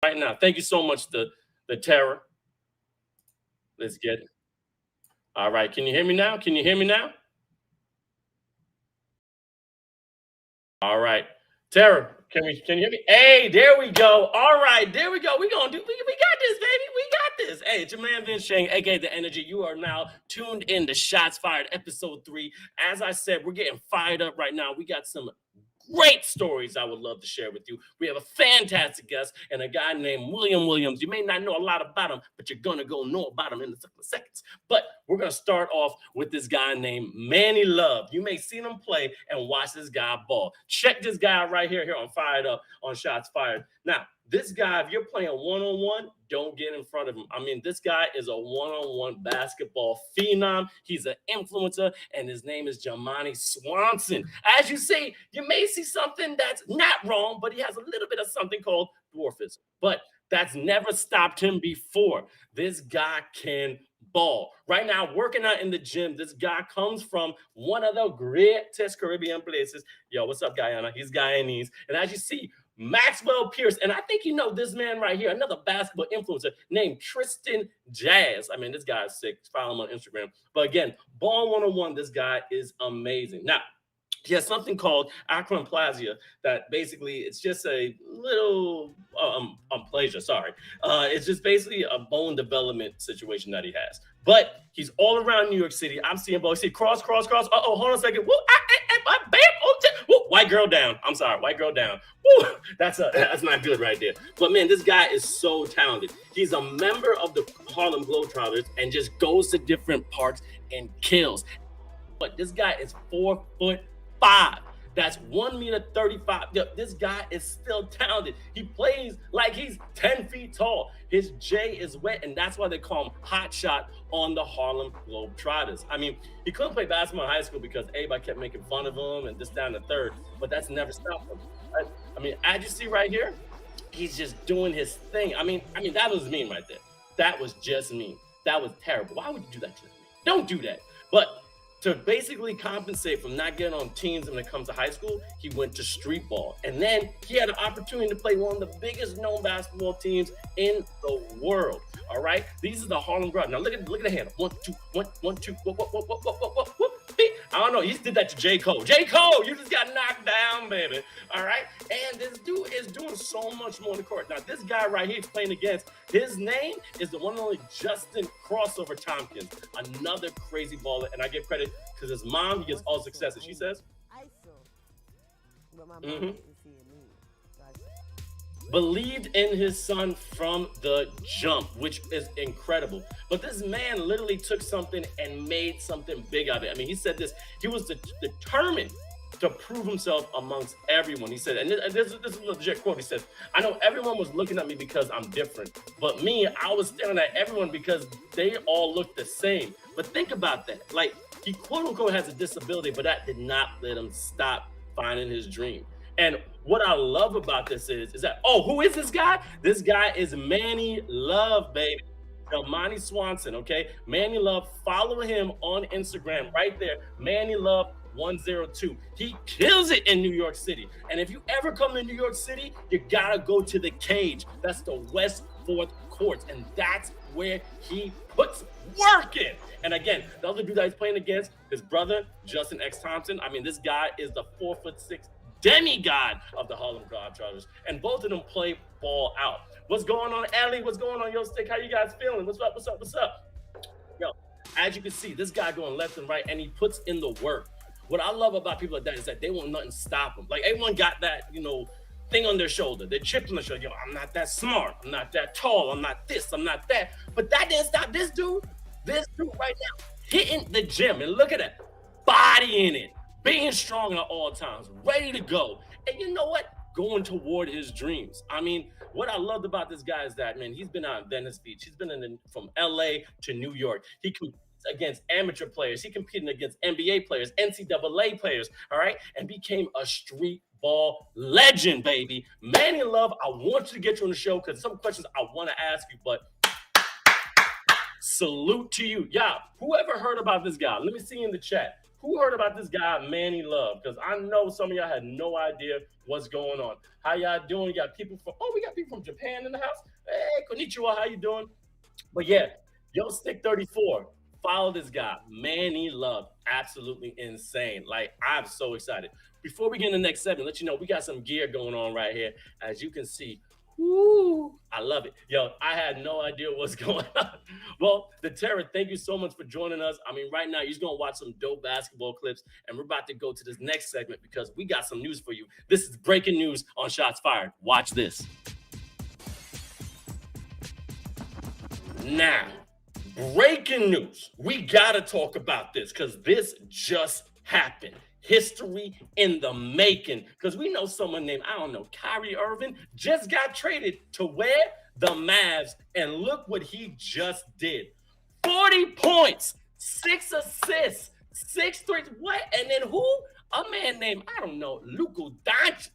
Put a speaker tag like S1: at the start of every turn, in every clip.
S1: right now. Thank you so much, the terror. Let's get it. All right. Can you hear me now? Can you hear me now? All right. Terror, can you hear me? Hey, there we go. All right, there we go. We got this, baby. We got this. Hey, it's your man Vince Chang, aka The Energy. You are now tuned in to Shots Fired, episode 3. As I said, we're getting fired up right now. We got some great stories I would love to share with you. We have a fantastic guest and a guy named William Williams. You may not know a lot about him, but you're going to go know about him in a couple of seconds. But we're going to start off with this guy named Manny Love. You may see him play and watch this guy ball. Check this guy out right here on Fired Up on Shots Fired. Now, this guy, if you're playing one-on-one, don't get in front of him. I mean, this guy is a one-on-one basketball phenom. He's an influencer, and his name is Jahmani Swanson. As you see, you may see something that's not wrong, but he has a little bit of something called dwarfism. But that's never stopped him before. This guy can ball. Right now, working out in the gym, this guy comes from one of the greatest Caribbean places. Yo, what's up, Guyana? He's Guyanese. And as you see, Maxwell Pierce, and I think you know this man right here, another basketball influencer named Tristan Jazz. I mean, this guy is sick. Follow him on Instagram. But again, Ball 101, this guy is amazing. Now, he has something called achondroplasia that basically it's just a little pleasure. Sorry. It's just basically a bone development situation that he has. But he's all around New York City. I'm seeing ball. See, cross. Uh-oh, hold on a second. Woo, bam. Woo, white girl down. I'm sorry, white girl down. Woo, that's not good right there. But man, this guy is so talented. He's a member of the Harlem Globetrotters and just goes to different parks and kills. But this guy is 4'5". That's 1.35 meters. This guy is still talented. He plays like he's 10 feet tall. His J is wet, and that's why they call him Hot Shot on the Harlem Globetrotters. I mean, he couldn't play basketball in high school because everybody kept making fun of him and this, down the third, but that's never stopped him. I mean, as you see right here, he's just doing his thing. I mean, that was mean right there. That was just mean. That was terrible. Why would you do that to me? Don't do that. But to basically compensate from not getting on teams when it comes to high school, he went to street ball. And then he had an opportunity to play one of the biggest known basketball teams in the world. All right? These are the Harlem Globetrotters. Now look at the handle. 1, 2, 1, 2. Whoop. I don't know. He did that to J. Cole. J. Cole, you just got knocked down, baby. All right? And this dude is doing so much more on the court. Now, this guy right here is playing against, his name is the one and only Justin Crossover Tompkins. Another crazy baller. And I give credit because his mom, he gets all success, as she says. Believed in his son from the jump, which is incredible. But this man literally took something and made something big of it. I mean, he said this, he was determined to prove himself amongst everyone. He said, and this is a legit quote, he said, I know everyone was looking at me because I'm different, but me, I was staring at everyone because they all look the same. But think about that. Like, he quote unquote has a disability, but that did not let him stop finding his dream. And what I love about this is that, who is this guy? This guy is Manny Love, baby. Jahmani Swanson, okay? Manny Love, follow him on Instagram right there. Manny Love 102. He kills it in New York City. And if you ever come to New York City, you gotta go to the Cage. That's the West 4th Court. And that's where he puts work in. And again, the other dude that he's playing against, his brother, Justin X. Thompson. I mean, this guy is the 4'6" demigod of the Harlem Globetrotters, and both of them play ball out. What's going on, Ellie? What's going on, Yo Stick? How you guys feeling? What's up? Yo, as you can see, this guy going left and right, and he puts in the work. What I love about people like that is that they won't nothing stop them. Like, everyone got that, thing on their shoulder. They're chipped on their shoulder. Yo, I'm not that smart. I'm not that tall. I'm not this. I'm not that. But that didn't stop this dude. This dude right now hitting the gym, and look at that, bodying it. Being strong at all times, ready to go. And you know what? Going toward his dreams. I mean, what I loved about this guy is that, man, he's been out in Venice Beach. He's been from LA to New York. He competes against amateur players. He competed against NBA players, NCAA players, all right? And became a street ball legend, baby. Manny Love, I want you to get you on the show because some questions I want to ask you, but salute to you. Yeah, whoever heard about this guy? Let me see in the chat. Who heard about this guy, Manny Love? Because I know some of y'all had no idea what's going on. How y'all doing? You got people from, we got people from Japan in the house. Hey, konnichiwa, how you doing? But yeah, Yo Stick 34. Follow this guy, Manny Love. Absolutely insane. Like, I'm so excited. Before we get in the next segment, let you know we got some gear going on right here. As you can see, woo, I love it. Yo, I had no idea what's going on. Well, the Terror, thank you so much for joining us. I mean, right now, you're going to watch some dope basketball clips, and we're about to go to this next segment because we got some news for you. This is breaking news on Shots Fired. Watch this. Now, breaking news. We got to talk about this because this just happened. History in the making. Because we know someone named, I don't know, Kyrie Irving just got traded to where? The Mavs. And look what he just did. 40 points, 6 assists, 6 threes. What? And then who? A man named, I don't know, Luka Doncic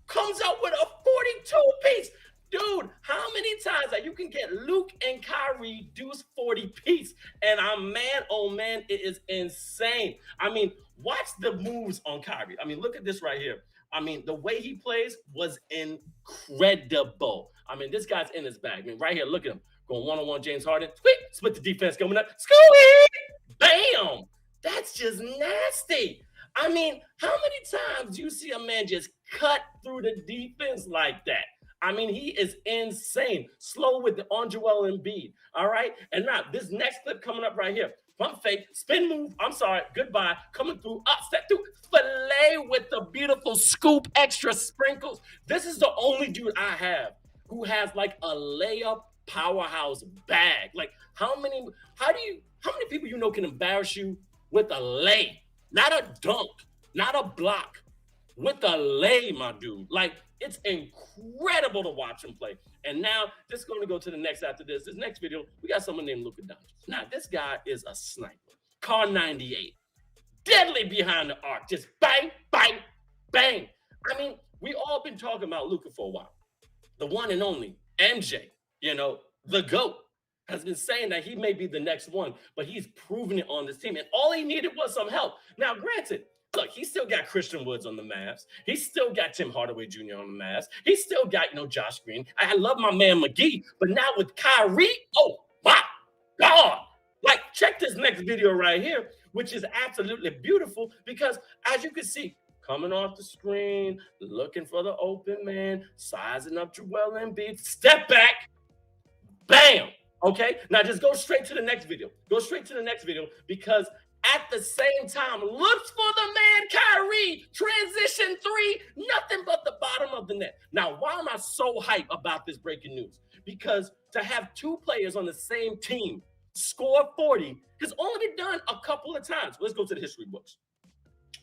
S1: comes out with a 42-piece. Dude, how many times that you can get Luke and Kyrie deuce 40 piece? And oh man, it is insane. I mean, watch the moves on Kyrie. I mean, look at this right here. I mean, the way he plays was incredible. I mean, this guy's in his bag. I mean, right here, look at him. Going one-on-one James Harden. Squeak, split the defense coming up. Squeak! Bam! That's just nasty. I mean, how many times do you see a man just cut through the defense like that? I mean, he is insane. Slow with the on Joel Embiid. All right. And now this next clip coming up right here. Pump fake, spin move. I'm sorry. Goodbye. Coming through, up, step through, fillet with the beautiful scoop, extra sprinkles. This is the only dude I have who has like a layup powerhouse bag. Like how many people you know can embarrass you with a lay? Not a dunk, not a block. With a lay, my dude. Like, it's incredible to watch him play. And now, this is going to go to the next after this. This next video, we got someone named Luka Doncic. Now, this guy is a sniper. Car 98. Deadly behind the arc. Just bang, bang, bang. I mean, we all been talking about Luka for a while. The one and only MJ, the GOAT, has been saying that he may be the next one, but he's proven it on this team. And all he needed was some help. Now, granted, look, he still got Christian Woods on the Mavs. He still got Tim Hardaway Jr. on the Mavs. He still got, Josh Green. I love my man McGee, but now with Kyrie, oh my God. Like, check this next video right here, which is absolutely beautiful because as you can see, coming off the screen, looking for the open man, sizing up Joel Embiid, step back, bam. Okay, now just go straight to the next video. Go straight to the next video because at the same time, looks for the man Kyrie, transition three, nothing but the bottom of the net. Now, why am I so hyped about this breaking news? Because to have two players on the same team score 40 has only been done a couple of times. Let's go to the history books.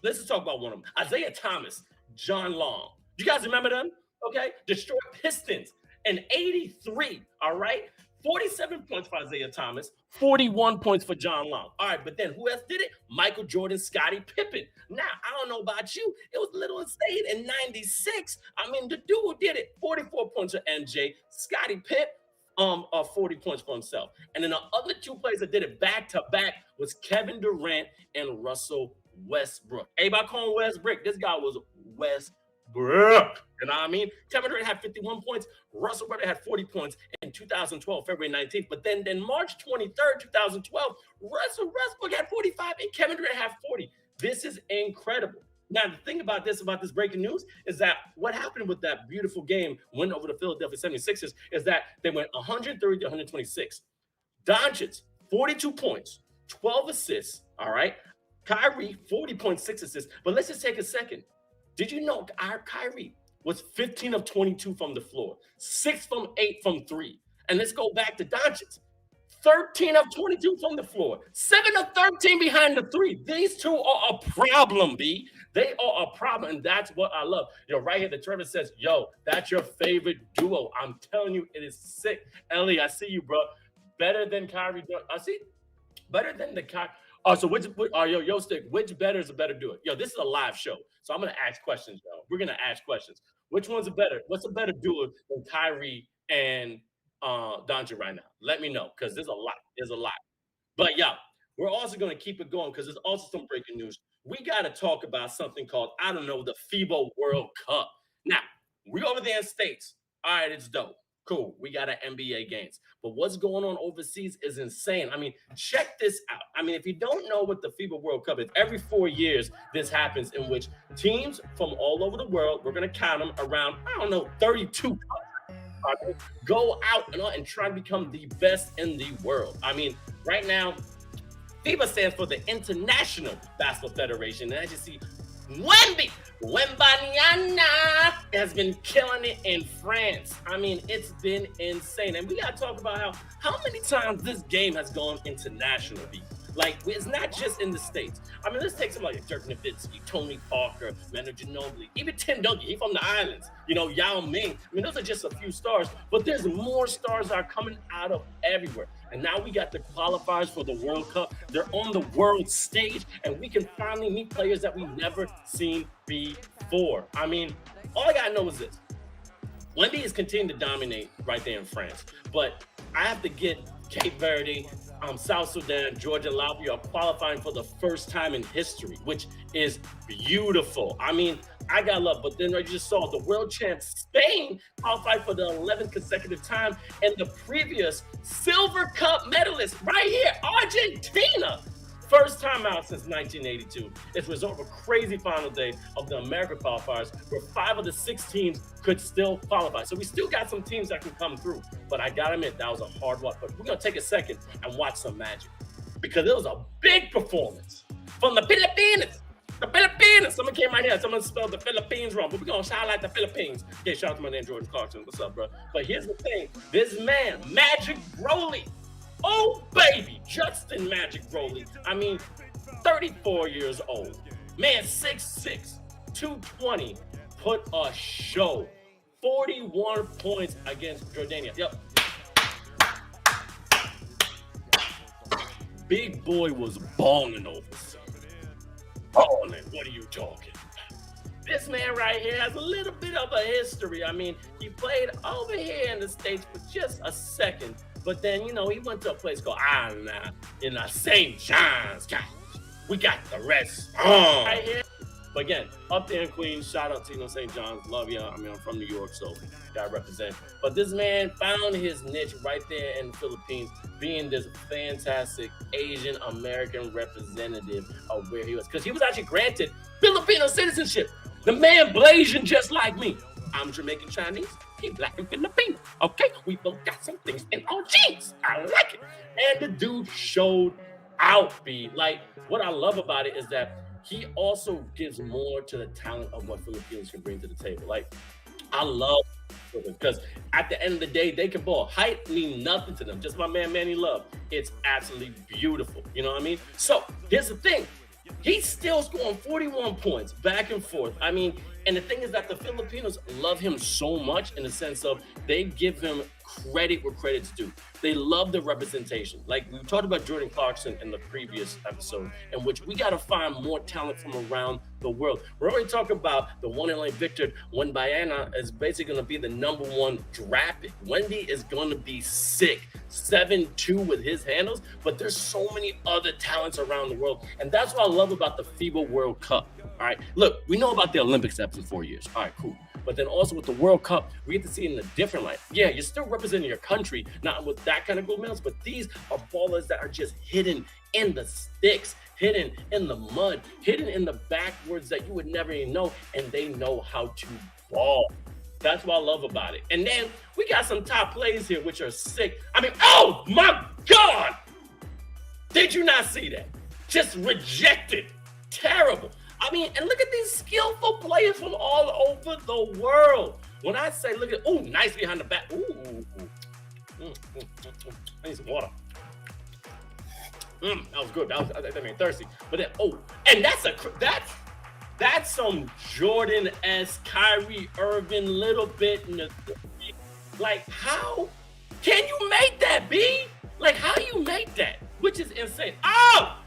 S1: Let's just talk about one of them. Isaiah Thomas, John Long. Do you guys remember them? Okay, Detroit Pistons in 83, all right? 47 points for Isaiah Thomas, 41 points for John Long. All right, but then who else did it? Michael Jordan, Scottie Pippen. Now, I don't know about you. It was a little insane in 96. I mean, the dude did it. 44 points for MJ. Scottie Pippen, 40 points for himself. And then the other two players that did it back-to-back was Kevin Durant and Russell Westbrook. Everybody call him Westbrook. This guy was Westbrook. You know what I mean? Kevin Durant had 51 points. Russell Westbrook had 40 points in 2012, February 19th. But then March 23rd, 2012, Russell Westbrook had 45 and Kevin Durant had 40. This is incredible. Now, the thing about this breaking news, is that what happened with that beautiful game, win over the Philadelphia 76ers, is that they went 130 to 126. Doncic, 42 points, 12 assists, all right? Kyrie, 40.6 assists. But let's just take a second. Did you know our Kyrie was 15 of 22 from the floor, 6 from 8 from 3. And let's go back to Doncic. 13 of 22 from the floor, 7 of 13 behind the 3. These two are a problem, B. They are a problem, and that's what I love. Right here, the Trevor says, yo, that's your favorite duo. I'm telling you, it is sick. Ellie, I see you, bro. Better than Kyrie. I see. Better than the Kyrie. Oh, so yo, Stick, which better is a better duo? Yo, this is a live show, so I'm going to ask questions, yo. We're going to ask questions. Which one's a better? What's a better duo than Kyrie and Doncic right now? Let me know, because there's a lot. There's a lot. But, yeah, we're also going to keep it going because there's also some breaking news. We got to talk about something called, I don't know, the FIBA World Cup. Now, we over there in States. All right, it's dope. Cool. We got an NBA games. But what's going on overseas is insane. I mean, check this out. I mean, if you don't know what the FIBA World Cup is, every 4 years this happens in which teams from all over the world, we're going to count them around, I don't know, 32 go out and try to become the best in the world. I mean, right now, FIBA stands for the International Basketball Federation. And as you see, Wemby has been killing it in France. I mean, it's been insane. And we got to talk about how many times this game has gone international, B. Like, it's not just in the States. I mean, let's take somebody like Dirk Nowitzki, Tony Parker, Manu Ginobili, even Tim Duncan. He's from the islands. You know, Yao Ming. I mean, those are just a few stars. But there's more stars that are coming out of everywhere. And now we got the qualifiers for the World Cup. They're on the world stage, and we can finally meet players that we've never seen before. I mean, all I got to know is this. Wemby is continuing to dominate right there in France. But I have to get Cape Verde, South Sudan, Georgia, Latvia are qualifying for the first time in history, which is beautiful. I mean, I got love, but then I just saw the world champ Spain qualified for the 11th consecutive time, and the previous Silver Cup medalist right here, Argentina. First time out since 1982. It's a result of a crazy final day of the American qualifiers where 5 of the 6 teams could still qualify. So we still got some teams that can come through. But I gotta admit, that was a hard one. But we're gonna take a second and watch some magic because it was a big performance from the Philippines. The Philippines. Someone came right here. Someone spelled the Philippines wrong. But we're going to shout out the Philippines. Okay, shout out to my name, Jordan Clarkson. What's up, bro? But here's the thing. This man, Magic Broly. Oh, baby. Justin Magic Broly. I mean, 34 years old. Man, 6'6", 220. Put a show. 41 points against Jordania. Yep. Big boy was balling overseas. Balling, what are you talking about? This man right here has a little bit of a history. I mean, he played over here in the States for just a second, but then, you know, he went to a place called in St. John's. God, we got the rest right here. But again, up there in Queens, shout out to St. John's, love y'all. I mean, I'm from New York, so gotta represent. But this man found his niche right there in the Philippines, being this fantastic Asian American representative of where he was. Because he was actually granted Filipino citizenship. The man blazing just like me. I'm Jamaican Chinese, he black and Filipino. Okay, we both got some things in our genes. I like it. And the dude showed out, B. Like, what I love about it is that he also gives more to the talent of what Filipinos can bring to the table. Like, I love because at the end of the day, they can ball. Height means nothing to them. Just my man, Manny Love. It's absolutely beautiful. You know what I mean? So here's the thing. He's still scoring 41 points back and forth. I mean, and the thing is that the Filipinos love him so much in the sense of they give him credit where credit's due. They love the representation. Like we talked about Jordan Clarkson in the previous episode, in which we got to find more talent from around the world. We're already talking about the one and only Victor Wembanyama is basically going to be the #1 draft pick. Wemby is going to be sick, 7'2" with his handles, but there's so many other talents around the world. And that's what I love about the FIBA World Cup. All right, look, we know about the Olympics after 4 years. All right, cool. But then also with the World Cup, we get to see it in a different light. Yeah, you're still representing your country, not with that kind of gold medals, but these are ballers that are just hidden in the sticks, hidden in the mud, hidden in the backwards that you would never even know, and they know how to ball. That's what I love about it. And then we got some top plays here, which are sick. I mean, oh my God! Did you not see that? Just rejected. Terrible. I mean, and look at these skillful players from all over the world. When I say, look at, oh, nice behind the back. Ooh. I need some water. That was good. That made me thirsty. But then, oh, and that's some Jordan-esque Kyrie Irving little bit. Like, how can you make that, B? Like, how do you make that? Which is insane. Oh!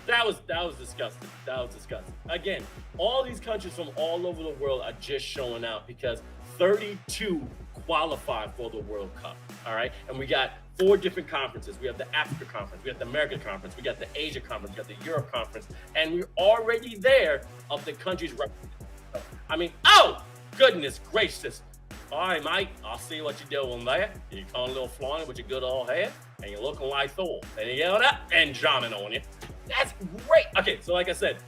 S1: That was disgusting. That was disgusting. Again, all these countries from all over the world are just showing out because 32 qualify for the World Cup. All right, and we got 4 different conferences. We have the Africa Conference, we have the American Conference, we got the Asia Conference, we got the Europe Conference, and we're already there of the countries represented. I mean, oh, goodness gracious. All right, Mike, I'll see what you're doing there. You're calling a little flying with your good old head, and you're looking like Thor. And you get up and jamming on you. That's great. Okay, so like I said,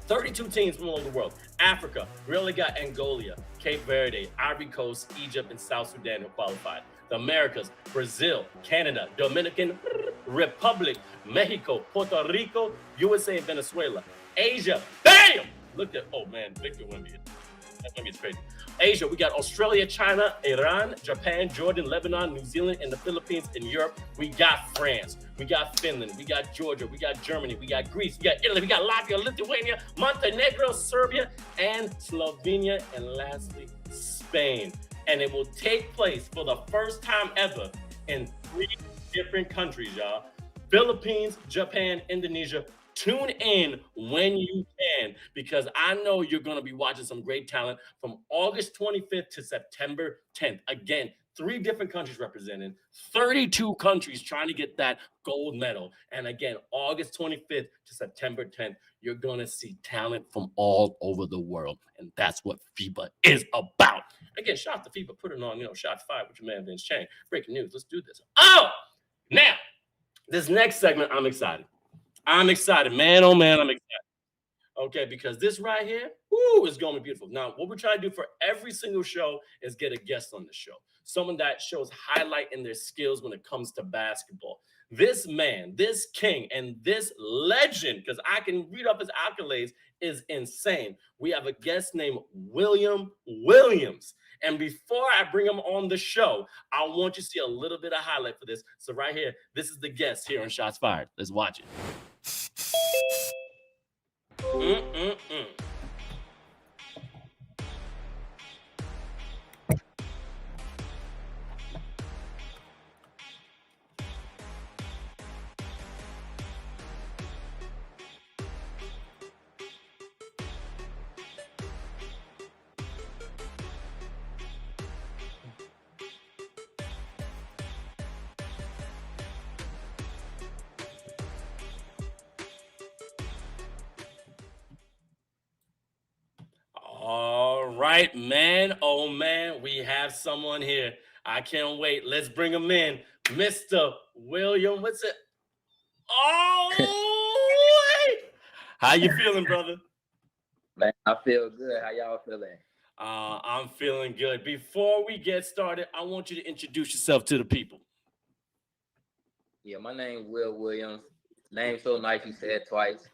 S1: 32 teams from all over the world. Africa, we only got Angola, Cape Verde, Ivory Coast, Egypt, and South Sudan who qualified. The Americas, Brazil, Canada, Dominican Republic, Mexico, Puerto Rico, USA, and Venezuela. Asia, bam! Look at, oh man, Victor Wemby. That Wemby's crazy. Asia, we got Australia, China, Iran, Japan, Jordan, Lebanon, New Zealand, and the Philippines. In Europe, we got France, we got Finland, we got Georgia, we got Germany, we got Greece, we got Italy, we got Latvia, Lithuania, Montenegro, Serbia, and Slovenia, and lastly, Spain. And it will take place for the first time ever in 3 different countries, y'all. Philippines, Japan, Indonesia. Tune in when you can, because I know you're going to be watching some great talent from August 25th to September 10th. Again, 3 different countries represented, 32 countries trying to get that gold medal. And again, August 25th to September 10th, you're going to see talent from all over the world. And that's what FIBA is about. Again, shout out to FIBA, put it on, Shots Fired with your man, Vince Chang. Breaking news, let's do this. Oh, now, this next segment, I'm excited. I'm excited, man. Oh, man, I'm excited. Okay, because this right here, is going to be beautiful. Now, what we're trying to do for every single show is get a guest on the show, someone that shows highlight in their skills when it comes to basketball. This man, this king, and this legend, because I can read up his accolades, is insane. We have a guest named William Williams. And before I bring him on the show, I want you to see a little bit of highlight for this. So right here, this is the guest here on Shots Fired. Let's watch it. All right, man. Oh, man, we have someone here. I can't wait. Let's bring him in. Mr. William, what's it? Oh, how you feeling, brother?
S2: Man, I feel good. How y'all feeling?
S1: I'm feeling good. Before we get started, I want you to introduce yourself to the people.
S2: Yeah, my name is Will Williams. Name so nice you said twice.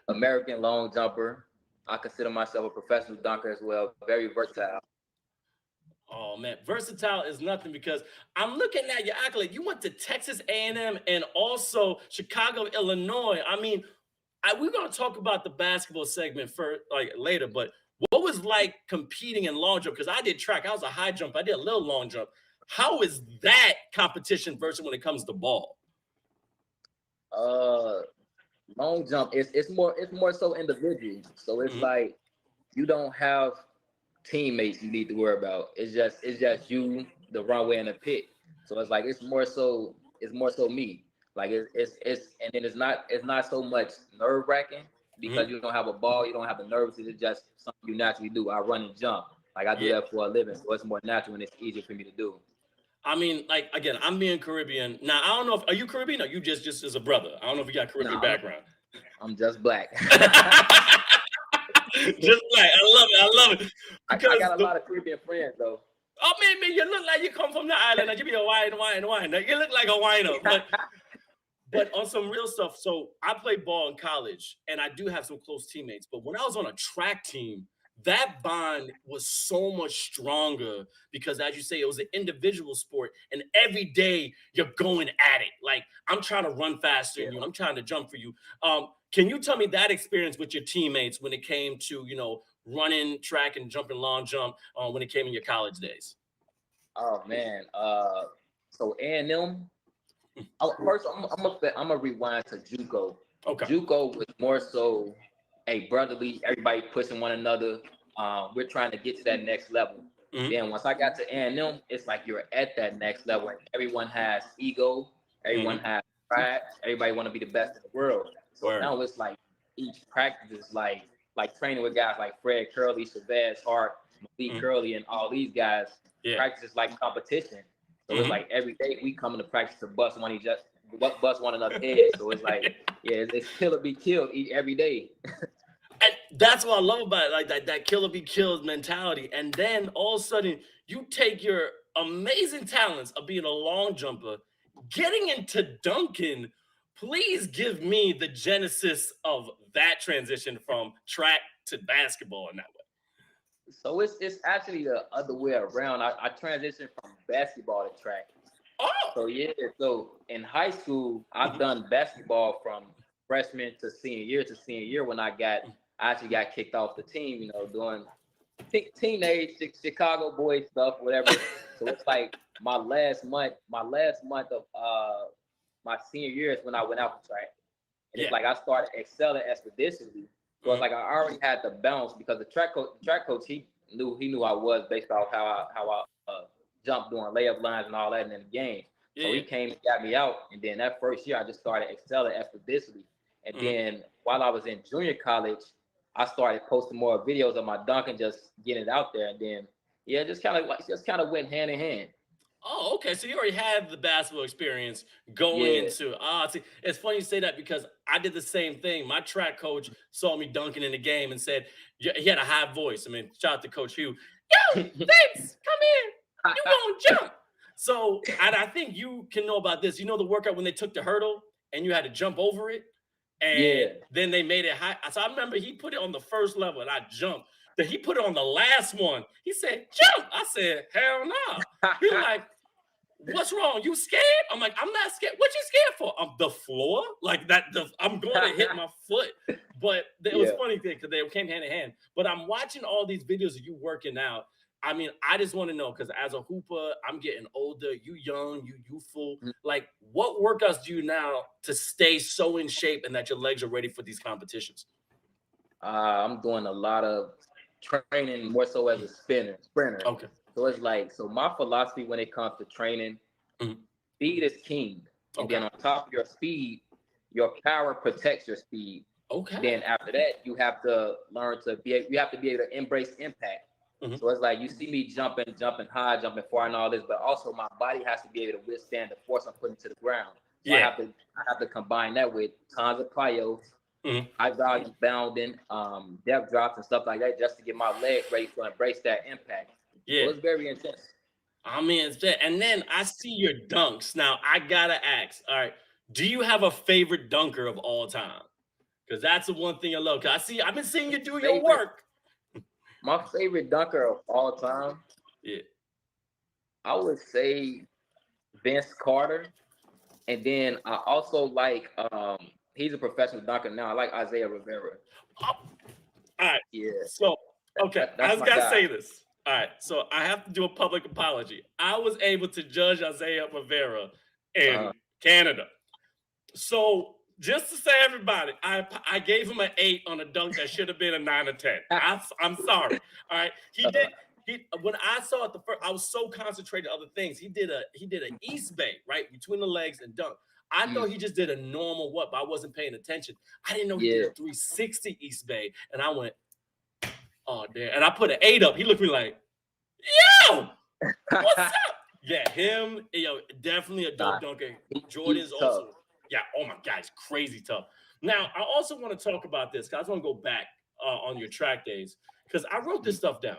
S2: American long jumper. I consider myself a professional dunker as well. Very versatile.
S1: Oh, man. Versatile is nothing, because I'm looking at your accolade. You went to Texas A&M and also Chicago, Illinois. I mean, we're going to talk about the basketball segment later, but what was like competing in long jump? Because I did track. I was a high jump. I did a little long jump. How is that competition versus when it comes to ball?
S2: Long jump, it's more so individual. So it's like you don't have teammates you need to worry about. It's just you, the runway, and the pit. So it's like it's more so me. Like it's and then it's not so much nerve wracking because you don't have a ball, you don't have the nerves. It's just something you naturally do. I run and jump. Like I do that for a living, so it's more natural and it's easier for me to do.
S1: I mean, like, again, I'm being Caribbean. Now, I don't know are you Caribbean or you just as a brother? I don't know if you got Caribbean background.
S2: I'm just black.
S1: Just black. I love it.
S2: I got a lot of Caribbean friends, though.
S1: Oh, man, you look like you come from the island. You be a wine. You look like a wino. But on some real stuff, so I played ball in college, and I do have some close teammates. But when I was on a track team, that bond was so much stronger because, as you say, it was an individual sport, and every day you're going at it. Like, I'm trying to run faster than you. I'm trying to jump for you. Can you tell me that experience with your teammates when it came to, running track and jumping long jump when it came in your college days?
S2: Oh, man. So A&M, first I'm gonna rewind to JUCO.
S1: Okay.
S2: JUCO was more so a brotherly, everybody pushing one another. We're trying to get to that next level. Then once I got to A&M, it's like you're at that next level. And everyone has ego. Everyone has pride. Everybody want to be the best in the world. So now it's like each practice is like training with guys like Fred Curley, Shabazz Hart, Malik Curley, and all these guys. Practice is like competition. So it's like every day we come into practice to bust one another's head. So it's like, it's kill or be killed every day.
S1: And that's what I love about it, like that kill or be killed mentality. And then all of a sudden, you take your amazing talents of being a long jumper, getting into dunking. Please give me the genesis of that transition from track to basketball in that way.
S2: So it's actually the other way around. I transitioned from basketball to track.
S1: Oh.
S2: So in high school, I've done basketball from freshman to senior year when I actually got kicked off the team, doing teenage Chicago boy stuff, whatever. So it's like my last month of my senior year is when I went out for track. And it's like I started excelling expeditionally. So it's like I already had the bounce because the track coach, he knew I was based off how I jumped doing layup lines and all that in the game. So he came and got me out. And then that first year I just started excelling expeditionally. And then while I was in junior college, I started posting more videos of my dunk and just getting it out there. And then, just kind of went hand in hand.
S1: Oh, okay. So you already had the basketball experience going into. See, it's funny you say that because I did the same thing. My track coach saw me dunking in the game and said he had a high voice. I mean, shout out to Coach Hugh. Yo, Vince, come here. You gonna jump? So, and I think you can know about this. You know the workout when they took the hurdle and you had to jump over it. And then they made it high. So I remember he put it on the first level and I jumped. Then he put it on the last one. He said, jump. I said, hell no. He was like, what's wrong? You scared? I'm like, I'm not scared. What you scared for? The floor? Like that, I'm going to hit my foot. But it was funny because they came hand in hand. But I'm watching all these videos of you working out. I mean, I just want to know, because as a hooper, I'm getting older, you young, you youthful. Like, what workouts do you now to stay so in shape and that your legs are ready for these competitions?
S2: I'm doing a lot of training more so as a sprinter.
S1: Okay.
S2: So it's like, my philosophy when it comes to training, speed is king. And then on top of your speed, your power protects your speed.
S1: Okay.
S2: Then after that, you have to learn you have to be able to embrace impact. So it's like you see me jumping high, jumping far and all this, but also my body has to be able to withstand the force I'm putting to the ground. So I have to combine that with tons of plyos, high volume bounding, depth drops and stuff like that, just to get my legs ready to embrace that impact. So it's very intense.
S1: I mean, it's that. And then I see your dunks. Now I gotta ask, all right, do you have a favorite dunker of all time? Because that's the one thing I love. Cause I've been seeing you do your work.
S2: My favorite dunker of all time, I would say Vince Carter. And then I also like, he's a professional dunker now. I like Isaiah Rivera.
S1: All right.
S2: Yeah.
S1: So, okay, I was gonna say this. All right, so I have to do a public apology. I was able to judge Isaiah Rivera in Canada. So just to say, everybody, I gave him an 8 on a dunk that should have been a 9 or 10. I'm sorry. All right, he did. When I saw it I was so concentrated on other things. He did an East Bay right between the legs and dunk. I thought he just did a normal but I wasn't paying attention. I didn't know he did a 360 East Bay, and I went, oh damn! And I put an 8 up. He looked at me like, yo, what's up? Yeah, him, definitely a dope dunker. Jordan's also. Yeah, oh my God, it's crazy tough. Now, I also want to talk about this, because I just want to go back on your track days, because I wrote this stuff down.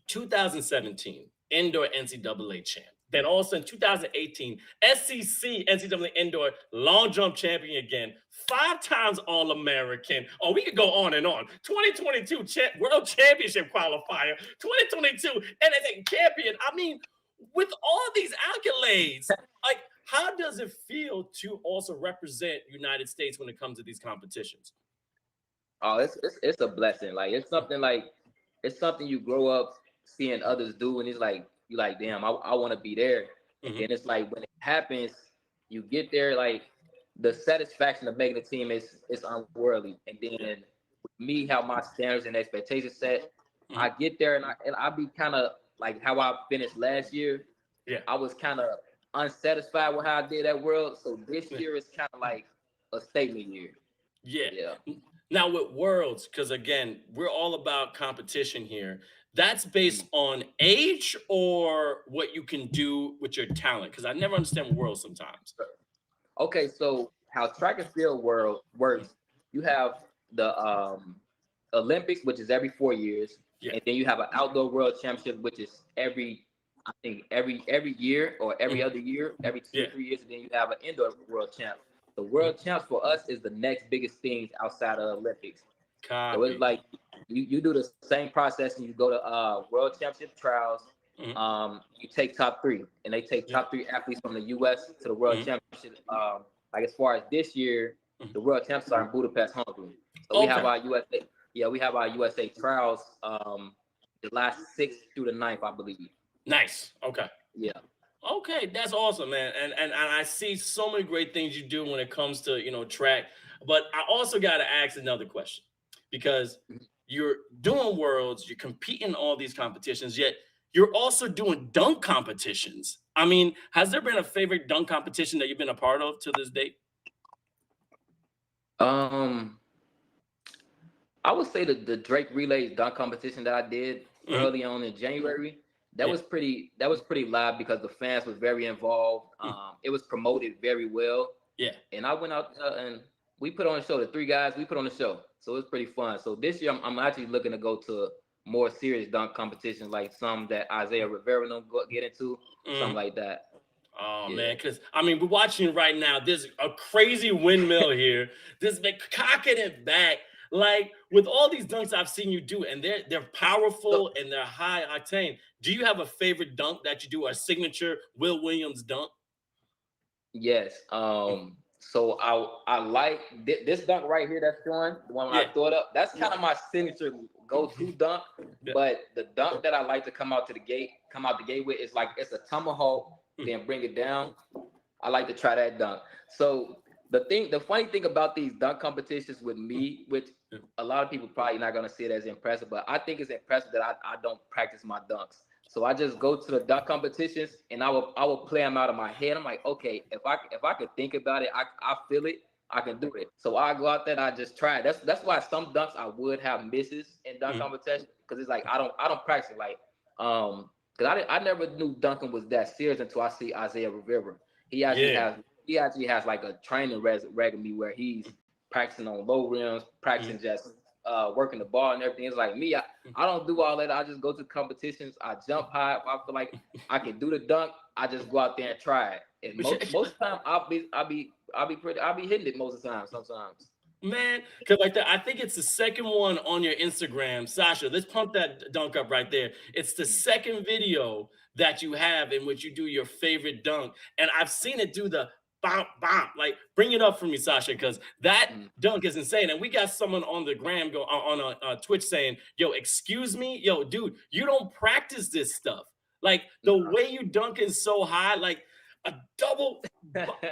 S1: 2017, indoor NCAA champ. Then also in 2018, SEC NCAA indoor long jump champion again, 5 times All-American. Oh, we could go on and on. 2022 World Championship qualifier, 2022 NCAA champion. I mean, with all these accolades, like, how does it feel to also represent United States when it comes to these competitions?
S2: Oh, it's a blessing. Like, it's something you grow up seeing others do, and it's like, you're like, damn, I want to be there. And it's like, when it happens, you get there, like, the satisfaction of making the team is unworldly. And then with me, how my standards and expectations set, I get there and I be kind of like how I finished last year.
S1: Yeah.
S2: I was kind of unsatisfied with how I did at World. So this
S1: Yeah.
S2: year is kind of like a statement year.
S1: Yeah.
S2: Yeah.
S1: Now with Worlds, because again, we're all about competition here. That's based on age or what you can do with your talent. Because I never understand Worlds sometimes.
S2: Okay, so how track and field world works, you have the Olympics, which is every 4 years,
S1: Yeah.
S2: and then you have an outdoor world championship, which is I think every year or every other year, every two
S1: Yeah.
S2: or 3 years, and then you have an indoor world champ. The world champs for us is the next biggest things outside of Olympics. So it's
S1: Copy.
S2: like you do the same process and you go to world championship trials. You take top three, and they take
S1: Yeah.
S2: top three athletes from the U.S. to the world
S1: Mhm.
S2: championship. Like as far as this year, the world champs are in Budapest, Hungary. So we have
S1: Okay.
S2: our USA. Yeah, we have our USA trials. The last 6th through the 9th, I believe.
S1: Nice. Okay.
S2: Yeah.
S1: Okay, that's awesome, man. And I see so many great things you do when it comes to track. But I also got to ask another question because you're doing worlds, you're competing in all these competitions, yet you're also doing dunk competitions. I mean, has there been a favorite dunk competition that you've been a part of to this date?
S2: Um, I would say the Drake relay dunk competition that I did early on in January. That
S1: Yeah.
S2: was pretty. That was pretty live because the fans was very involved. It was promoted very well.
S1: Yeah.
S2: And I went out and we put on a show. The 3 guys, we put on a show, so it was pretty fun. So this year, I'm actually looking to go to more serious dunk competitions, like some that Isaiah Rivera don't get into, something like that.
S1: Oh
S2: Yeah.
S1: man, because I mean, we're watching right now. There's a crazy windmill here. This been cocking it back. Like with all these dunks I've seen you do, and they're powerful and they're high octane. Do you have a favorite dunk that you do, a signature Will Williams dunk?
S2: Yes. So I like this dunk right here that's showing the one when I
S1: Yeah.
S2: throw it up. That's kind of my signature go-to dunk.
S1: Yeah.
S2: But the dunk that I like to come out the gate with is like it's a tomahawk, then bring it down. I like to try that dunk. So the funny thing about these dunk competitions with me, which a lot of people probably not gonna see it as impressive, but I think it's impressive that I don't practice my dunks. So I just go to the dunk competitions and I will play them out of my head. I'm like, okay, if I could think about it, I feel it, I can do it. So I go out there and I just try it. That's why some dunks I would have misses in dunk competition because it's like I don't practice it. Like because I never knew dunking was that serious until I see Isaiah Rivera. He actually has like a training resume where he's practicing on low rims, practicing just working the ball and everything. It's like me, I don't do all that. I just go to competitions. I jump high. If I feel like I can do the dunk, I just go out there and try it. And most of the time, I'll be hitting it most of the time. Sometimes.
S1: Man, because like that, I think it's the second one on your Instagram, Sasha. Let's pump that dunk up right there. It's the second video that you have in which you do your favorite dunk, and I've seen it do the bump bump. Like, bring it up for me, Sasha, because that dunk is insane. And we got someone on the gram on a Twitch saying, "Yo, excuse me, yo, dude, you don't practice this stuff. Like the way you dunk is so high, like a double,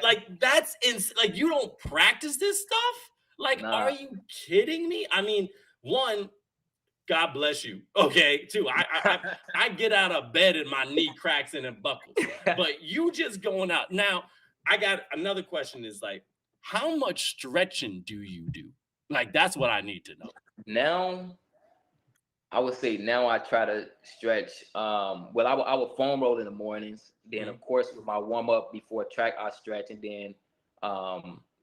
S1: like that's like you don't practice this stuff." Like, are you kidding me? I mean, one, God bless you. Okay, two, I get out of bed and my knee cracks and it buckles. But you just going out. Now, I got another question is like, how much stretching do you do? Like, that's what I need to know.
S2: Now, I would say now I try to stretch. Well, I would foam roll in the mornings. Then, of course, with my warm up before track, I stretch, and then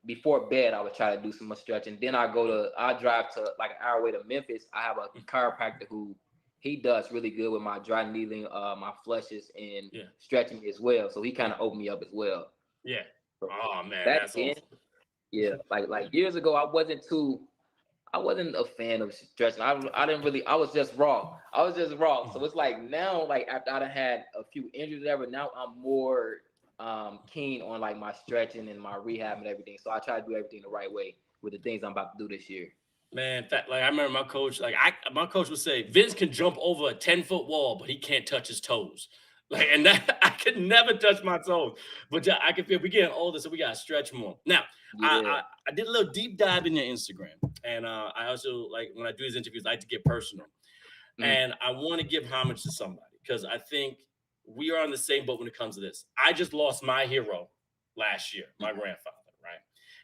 S2: before bed, I would try to do some more stretching. Then I drive to like an hour away to Memphis. I have a chiropractor who he does really good with my dry needling, my flushes, and stretching as well. So he kind of opened me up as well.
S1: Yeah. Oh man,
S2: Back
S1: that's
S2: then,
S1: awesome.
S2: yeah, like years ago, I wasn't a fan of stretching. I was just raw. So it's like now, like after I done had a few injuries, whatever, now I'm more keen on like my stretching and my rehab and everything. So I try to do everything the right way with the things I'm about to do this year.
S1: Man, like I remember my coach, my coach would say, Vince can jump over a 10-foot wall, but he can't touch his toes. Like, and that I could never touch my toes. But I can feel we're getting older, so we gotta stretch more. Now, I did a little deep dive in your Instagram, and I also like when I do these interviews, I like to get personal. And I want to give homage to somebody. because I think we are on the same boat when it comes to this. I just lost my hero last year, my grandfather, right?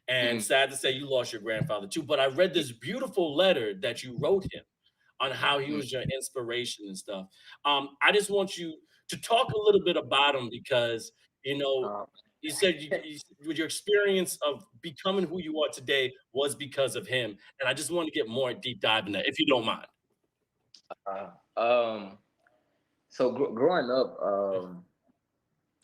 S1: And sad to say you lost your grandfather too, but I read this beautiful letter that you wrote him on how he was your inspiration and stuff. I just want you to talk a little bit about him because, you know,
S2: Um,
S1: you said with your experience of becoming who you are today was because of him. And I just want to get more deep dive in that, if you don't mind.
S2: um, so growing up,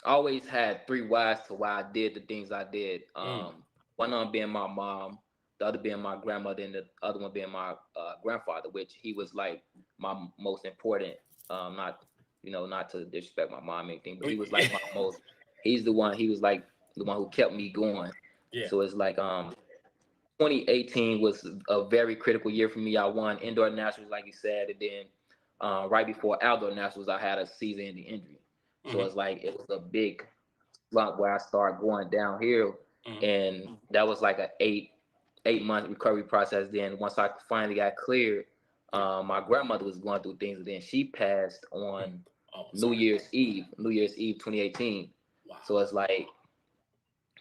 S2: I always had three whys to why I did the things I did.
S1: Mm,
S2: One of them being my mom, the other being my grandmother, and the other one being my grandfather, which he was like my most important. Not not to disrespect my mom or anything, but he was like my most. He's the one. He was like the one who kept me going.
S1: yeah.
S2: So it's like 2018 was a very critical year for me. I won indoor nationals, like you said, and then right before outdoor nationals, I had a season-ending injury. So
S1: Hmm.
S2: it's like it was a big slump where I started going downhill,
S1: Hmm.
S2: and that was like a 8 month recovery process. Then once I finally got cleared,
S1: Yeah.
S2: my grandmother was going through things, and then she passed
S1: Mm.
S2: on
S1: Oh,
S2: New
S1: sorry.
S2: Year's Eve, 2018.
S1: Wow.
S2: So it's like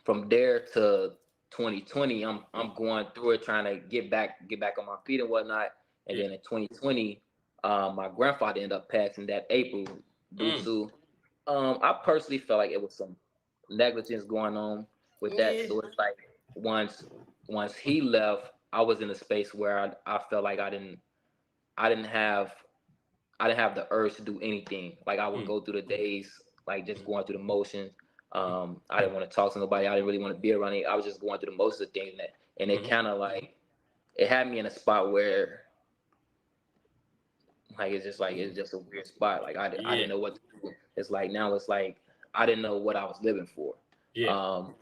S2: from there to 2020, I'm going through it, trying to get back on my feet and whatnot. And
S1: Yeah.
S2: then in 2020, my grandfather ended up passing that April due
S1: Mm.
S2: to I personally felt like it was some negligence going on with that.
S1: Yeah.
S2: So it's like once he left, I was in a space where I felt like I didn't have I didn't have the urge to do anything. Like I would
S1: Mm.
S2: go through the days like just
S1: Mm.
S2: going through the motions. I didn't want to talk to nobody. I didn't really want to be around it. I was just going through the motions of things, and it
S1: Mhm.
S2: kind of like it had me in a spot where it's just a weird spot. Like I
S1: Yeah.
S2: didn't know what to do. It's like now it's like I didn't know what I was living for.
S1: Yeah.
S2: Um,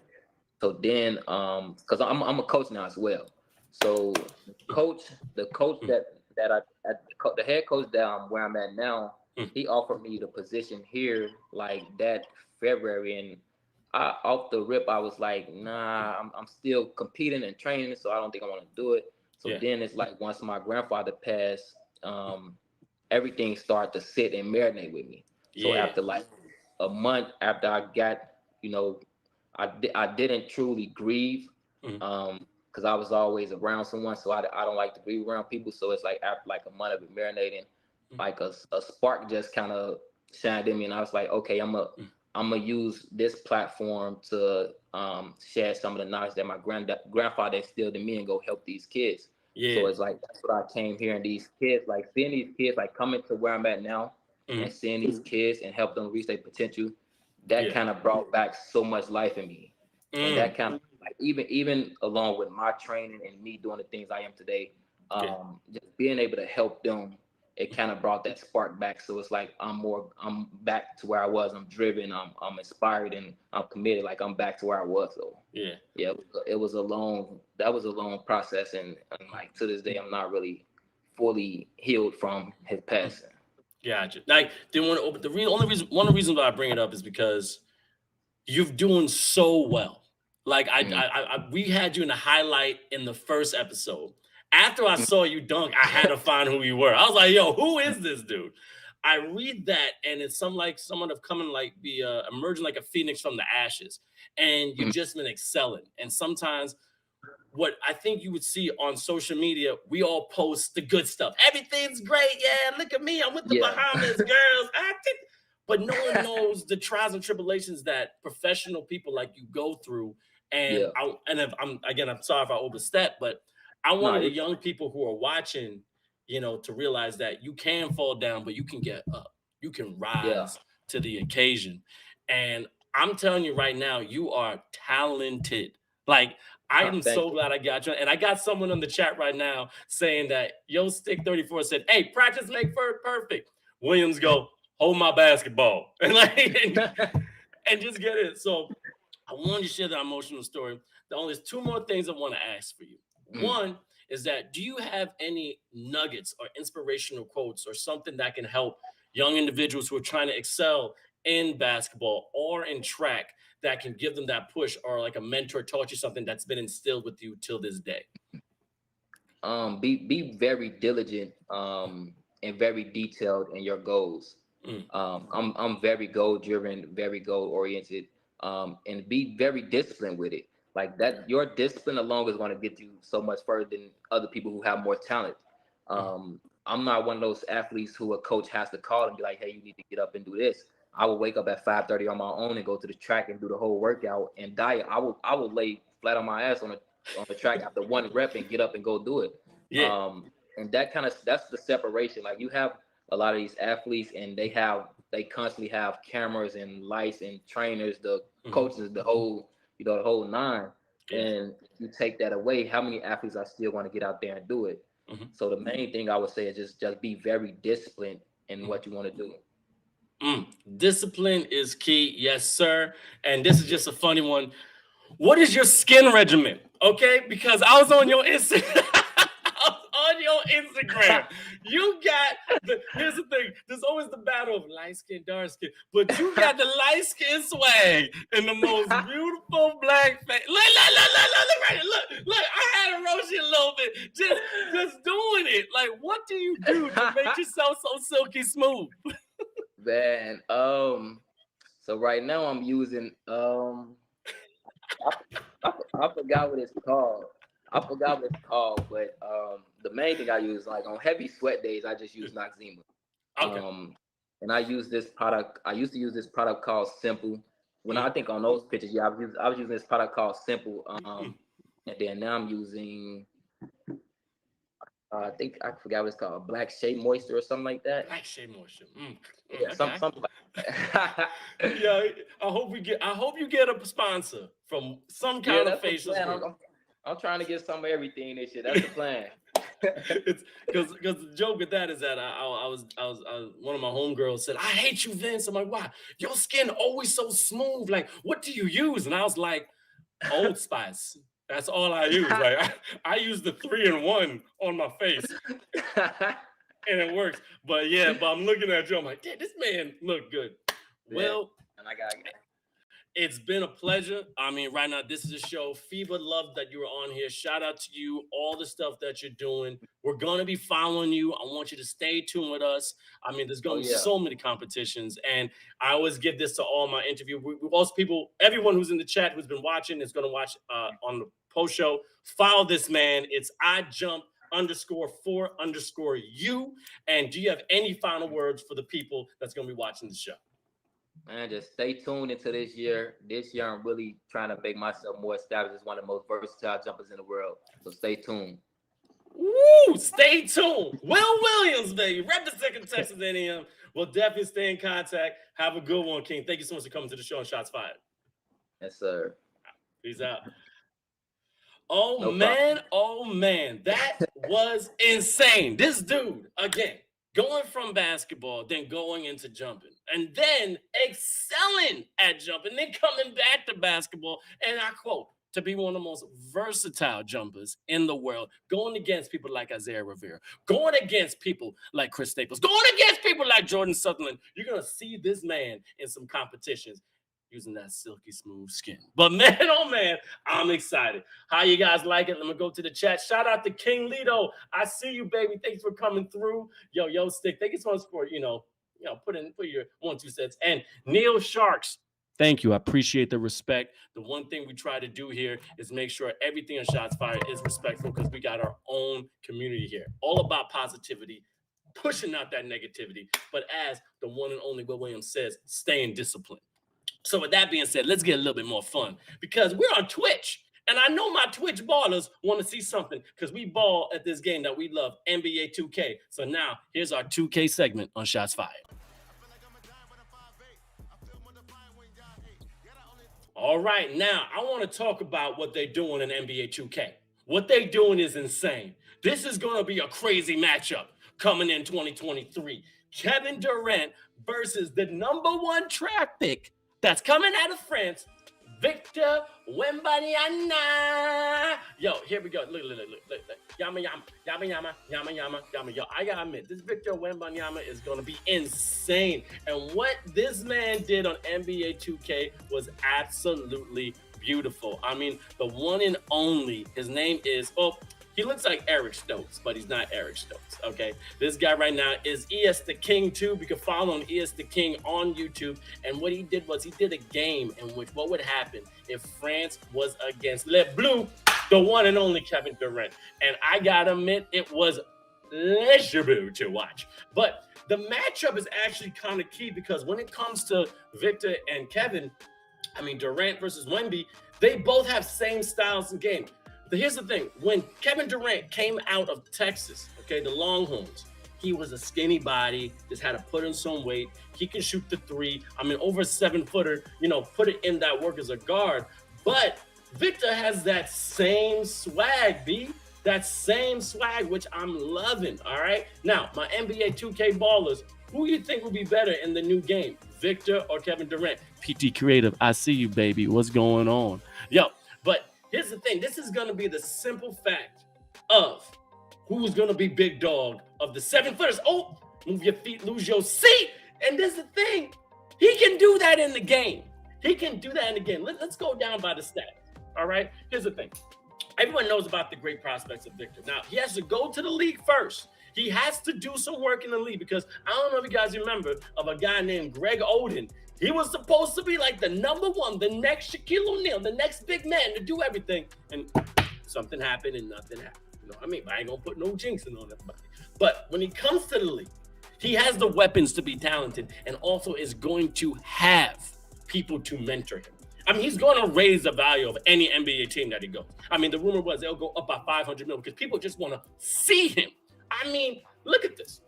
S2: so then because I'm a coach now as well. So the coach
S1: Mm.
S2: that the head coach that where I'm at now,
S1: Mm.
S2: he offered me the position here like that February, and off the rip I was like, nah, I'm still competing and training, so I don't think I want to do it. So
S1: Yeah.
S2: then it's like once my grandfather passed, everything started to sit and marinate with me. So
S1: Yeah.
S2: after like a month after I got, you know, I didn't truly grieve,
S1: Mm.
S2: because I was always around someone, so I don't like to grieve around people. So it's like after like a month of it marinating,
S1: Mm.
S2: like a spark just kind of shined in me, and I was like, okay,
S1: Mm.
S2: I'm gonna use this platform to share some of the knowledge that my grandfather instilled in me and go help these kids.
S1: Yeah.
S2: So it's like that's what I came here, and these kids, like seeing these kids like coming to where I'm at now and
S1: Mm.
S2: seeing these kids and help them reach their potential, that
S1: Yeah.
S2: kind of brought back so much life in me. And
S1: Mm.
S2: that kind of like even along with my training and me doing the things I am today,
S1: Yeah.
S2: just being able to help them, it kind of brought that spark back. So it's like I'm back to where I was. I'm driven. I'm inspired, and I'm committed. Like I'm back to where I was. So
S1: Yeah.
S2: yeah, it was a long process, and like to this day, I'm not really fully healed from his
S1: Mm.
S2: passing.
S1: Gotcha. Like, then only reason, one of the reasons why I bring it up is because you're doing so well. Like
S2: Mm.
S1: we had you in the highlight in the first episode. After I saw you dunk, I had to find who you were. I was like, "Yo, who is this dude?" I read that, and it's like someone have come and like be emerging like a phoenix from the ashes, and you've
S2: Mm.
S1: just been excelling. And sometimes what I think you would see on social media, we all post the good stuff. Everything's great. Yeah, look at me. I'm with the
S2: Yeah.
S1: Bahamas, girls. But no one knows the trials and tribulations that professional people like you go through. And
S2: Yeah.
S1: I'm sorry if I overstep, but I
S2: No,
S1: wanted the
S2: you're
S1: young people who are watching, to realize that you can fall down, but you can get up. You can
S2: yeah.
S1: rise to the occasion. And I'm telling you right now, you are talented. Like, I am
S2: Thank
S1: so
S2: you.
S1: glad I got you. And I got someone in the chat right now saying that Yo Stick 34 said, "Hey, practice make perfect." Williams go, "Hold my basketball." And like and just get it. So I wanted to share that emotional story. There's two more things I want to ask for you.
S2: Mm.
S1: One is that do you have any nuggets or inspirational quotes or something that can help young individuals who are trying to excel in basketball or in track that can give them that push, or like a mentor taught you something that's been instilled with you till this day?
S2: Be very diligent and very detailed in your goals. I'm very goal driven, very goal oriented, and be very disciplined with it. Like that, your discipline alone is going to get you so much further than other people who have more talent. I'm not one of those athletes who a coach has to call and be like, "Hey, you need to get up and do this." I will wake up at 5:30 on my own and go to the track and do the whole workout and diet. I will lay flat on my ass on the track after one rep and get up and go do it.
S1: Yeah.
S2: And that's the separation. Like you have a lot of these athletes and they constantly have cameras and lights and trainers, the coaches, the whole nine.
S1: Yeah.
S2: And you take that away, how many athletes are still want to get out there and do it? So the main thing I would say is just be very disciplined in what you want to do.
S1: Discipline is key. Yes, sir. And this is just a funny one. What is your skin regimen? Okay, because I was on your Instagram. You got here's the thing. There's always the battle of light skin, dark skin, but you got the light skin swag and the most beautiful black face. Look, I had to roast you a little bit. Just doing it. Like, what do you do to make yourself so silky smooth?
S2: Man, so right now I'm using I forgot what it's called. But the main thing I use, like on heavy sweat days, I just use Noxzema.
S1: Okay.
S2: And I use this product. I used to use this product called Simple. When I think on those pictures, yeah, I was using this product called Simple. And then now I'm using I think I forgot what it's called, Black Shea Moisture or something like that.
S1: Black Shea Moisture.
S2: Yeah,
S1: okay.
S2: something like that.
S1: Yeah, I hope you get a sponsor from some kind of facial.
S2: I'm trying to get some of everything this year. That's the plan.
S1: It's because the joke with that is that I was one of my homegirls said, "I hate you, Vince." I'm like, "Why? Your skin always so smooth. Like, what do you use?" And I was like, Old Spice. That's all I use. Like I use the 3-in-1 on my face, and it works. But I'm looking at you. I'm like, "Damn, this man look good."
S2: Yeah.
S1: Well,
S2: and I got.
S1: It's been a pleasure. I mean, right now, this is a show. FIBA love that you were on here. Shout out to you, all the stuff that you're doing. We're going to be following you. I want you to stay tuned with us. I mean, there's going to be so many competitions. And I always give this to all my interview. Most people, everyone who's in the chat who's been watching is going to watch on the post show. Follow this man. It's @jump_4_you. And do you have any final words for the people that's going to be watching the show?
S2: Man, just stay tuned into this year. This year, I'm really trying to make myself more established as one of the most versatile jumpers in the world. So stay tuned.
S1: Woo! Stay tuned. Will Williams, baby. Representing Texas A&M. We'll definitely stay in contact. Have a good one, King. Thank you so much for coming to the show on Shots Fired.
S2: Yes, sir.
S1: Peace out. Oh, man. That was insane. This dude, again, going from basketball, then going into jumping, and then excelling at jumping, then coming back to basketball, and I quote, to be one of the most versatile jumpers in the world, going against people like Isaiah Rivera, going against people like Chris Staples, going against people like Jordan Sutherland. You're going to see this man in some competitions using that silky smooth skin. But man, oh man, I'm excited. How you guys like it? Let me go to the chat. Shout out to King Lito. I see you, baby. Thanks for coming through. Yo, Stick. Thank you so much for, put your 1-2 cents. And Neil Sharks. Thank you. I appreciate the respect. The one thing we try to do here is make sure everything on Shots Fired is respectful because we got our own community here. All about positivity, pushing out that negativity. But as the one and only Will Williams says, staying disciplined. So with that being said, let's get a little bit more fun because we're on Twitch. And I know my Twitch ballers want to see something because we ball at this game that we love, NBA 2K. So now here's our 2K segment on Shots Fired. All right, now I want to talk about what they're doing in NBA 2K. What they're doing is insane. This is going to be a crazy matchup coming in 2023. Kevin Durant versus the #1 draft pick that's coming out of France, Victor Wembanyama. Yo, here we go. Look. Yama. Yo, I gotta admit, this Victor Wembanyama is gonna be insane. And what this man did on NBA 2K was absolutely beautiful. I mean, the one and only. His name is He looks like Eric Stokes, but he's not Eric Stokes, okay? This guy right now is ES the King, too. You can follow him, ES the King, on YouTube. And what he did was he did a game in which what would happen if France was against Le Bleu, the one and only Kevin Durant. And I got to admit, it was legible to watch. But the matchup is actually kind of key because when it comes to Victor and Kevin, I mean, Durant versus Wemby, they both have same styles in game. But here's the thing. When Kevin Durant came out of Texas, okay, the Longhorns, he was a skinny body, just had to put in some weight. He can shoot the three. I mean, over a 7-footer, put it in that work as a guard. But Victor has that same swag, B. That same swag, which I'm loving, all right? Now, my NBA 2K ballers, who you think will be better in the new game, Victor or Kevin Durant? PT Creative, I see you, baby. What's going on? Yo, but here's the thing. This is going to be the simple fact of who's going to be big dog of the 7-footers. Oh, move your feet, lose your seat. And this is the thing. He can do that in the game. He can do that in the game. Let's go down by the stats, all right? Here's the thing. Everyone knows about the great prospects of Victor. Now, he has to go to the league first. He has to do some work in the league because I don't know if you guys remember of a guy named Greg Oden. He was supposed to be like the number one, the next Shaquille O'Neal, the next big man to do everything. And something happened and nothing happened. You know what I mean? I ain't going to put no jinxing on everybody. But when he comes to the league, he has the weapons to be talented and also is going to have people to mentor him. I mean, he's going to raise the value of any NBA team that he goes. I mean, the rumor was they'll go up by 500 million because people just want to see him. I mean, look at this.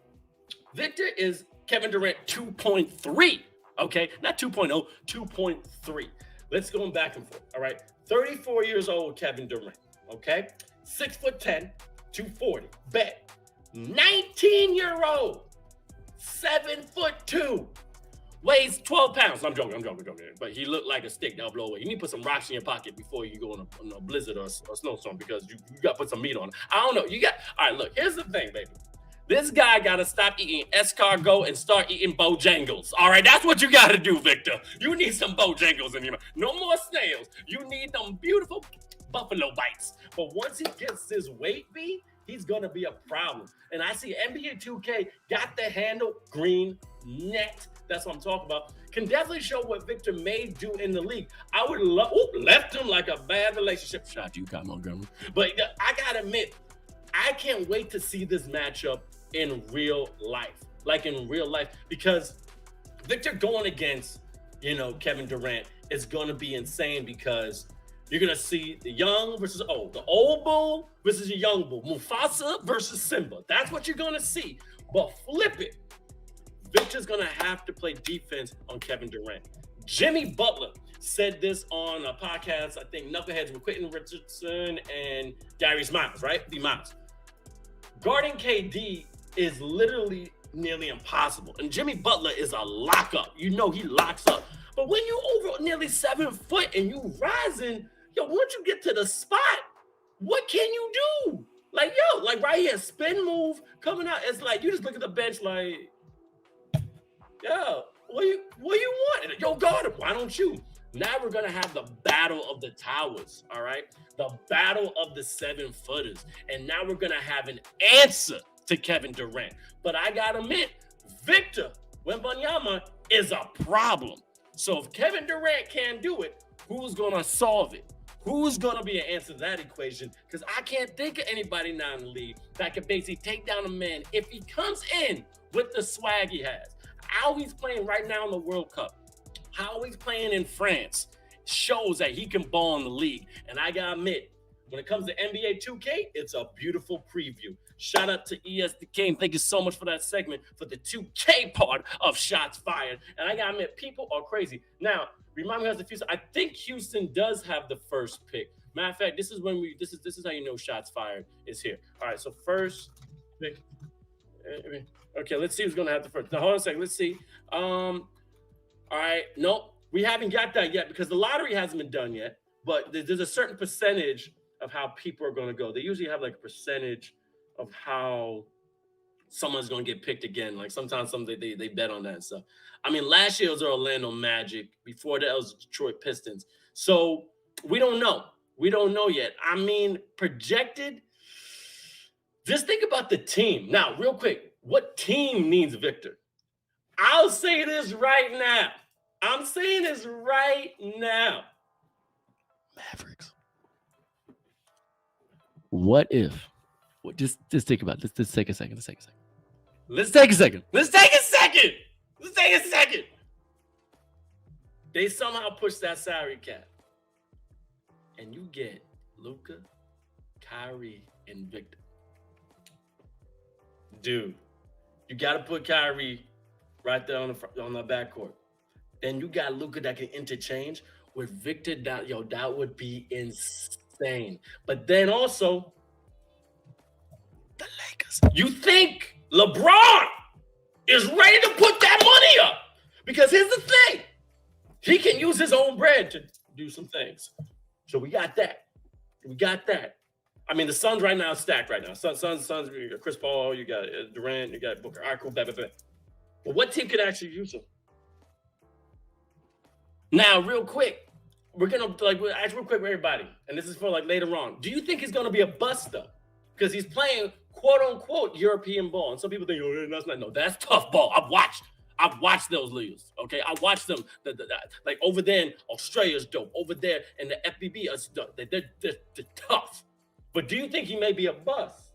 S1: Victor is Kevin Durant 2.3, okay? Not 2.0, 2.3. Let's go back and forth, all right? 34 years old, Kevin Durant, okay? 6'10", 240, bet. 19-year-old, 7'2", weighs 12 pounds. I'm joking. But he looked like a stick that'll blow away. You need to put some rocks in your pocket before you go on a blizzard or a snowstorm because you got to put some meat on it. I don't know. All right, look, here's the thing, baby. This guy got to stop eating escargot and start eating Bojangles. All right, that's what you got to do, Victor. You need some Bojangles in your mouth. No more snails. You need them beautiful buffalo bites. But once he gets his weight, B, he's going to be a problem. And I see NBA 2K got the handle, green, net. That's what I'm talking about. Can definitely show what Victor may do in the league. I would love, left him like a bad relationship. Shout out to you, Kyle Montgomery. But I got to admit, I can't wait to see this matchup in real life. Like in real life. Because Victor going against, Kevin Durant is going to be insane because you're going to see the young versus old. The old bull versus the young bull. Mufasa versus Simba. That's what you're going to see. But flip it. Victor's going to have to play defense on Kevin Durant. Jimmy Butler said this on a podcast, I think, Knuckleheads with Quentin Richardson and Gary Miles, right? B. Miles. Guarding KD is literally nearly impossible. And Jimmy Butler is a lockup. He locks up. But when you over nearly 7 foot and you rising, once you get to the spot, what can you do? Like right here, spin move coming out. It's like you just look at the bench like, what you want? Yo, guard him. Why don't you? Now we're going to have the battle of the towers, all right? The battle of the 7-footers. And now we're going to have an answer to Kevin Durant. But I got to admit, Victor Wembanyama is a problem. So if Kevin Durant can't do it, who's going to solve it? Who's going to be an answer to that equation? Because I can't think of anybody now in the league that can basically take down a man if he comes in with the swag he has. How he's playing right now in the World Cup, how he's playing in France shows that he can ball in the league. And I gotta admit, when it comes to NBA 2K, it's a beautiful preview. Shout out to ES the King. Thank you so much for that segment for the 2K part of Shots Fired. And I gotta admit, people are crazy. Now, remind me of the future. I think Houston does have the first pick. Matter of fact, this is how you know Shots Fired is here. All right, so first pick. Okay, let's see who's going to have the first. Now, hold on a second. Let's see. All right. Nope. We haven't got that yet because the lottery hasn't been done yet. But there's a certain percentage of how people are going to go. They usually have like a percentage of how someone's going to get picked again. Like sometimes they bet on that and stuff. I mean, last year it was Orlando Magic. Before that, it was Detroit Pistons. So we don't know. We don't know yet. I mean, projected, Just think about the team. Now, real quick, what team needs Victor? I'll say this right now. I'm saying this right now. Mavericks. What if? Just think about it. Let's take a second. Let's take a second. They somehow push that salary cap. And you get Luka, Kyrie, and Victor. Dude, you got to put Kyrie right there on the backcourt. Then you got Luka that can interchange with Victor. That would be insane. But then also, the Lakers. You think LeBron is ready to put that money up? Because here's the thing. He can use his own bread to do some things. So we got that. I mean, the Suns right now are stacked right now. Suns, you got Chris Paul, you got Durant, you got Booker. All right, cool, blah. But what team could actually use him? Now, real quick, we'll ask real quick for everybody, and this is for later on. Do you think he's going to be a bust though? Because he's playing quote unquote European ball, and some people think, that's not. No, that's tough ball. I've watched those leagues. Okay, I watched them. Like over there in Australia's dope. Over there in the FBB, they're tough. But do you think he may be a bust?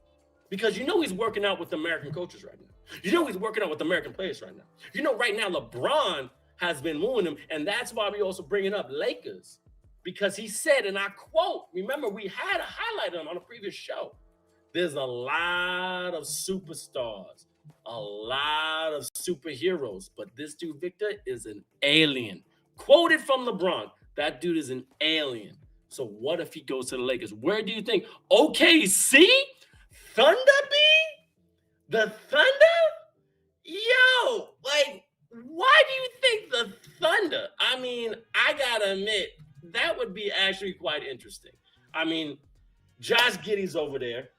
S1: Because he's working out with American coaches right now. He's working out with American players right now. Right now LeBron has been wooing him, and that's why we also bringing up Lakers, because he said, and I quote, remember we had a highlight on a previous show. There's a lot of superstars, a lot of superheroes, but this dude Victor is an alien. Quoted from LeBron, that dude is an alien. So what if he goes to the Lakers? Where do you think? OKC? Thunder be? The Thunder? Yo, why do you think the Thunder? I mean, I gotta admit, that would be actually quite interesting. I mean, Josh Giddey's over there.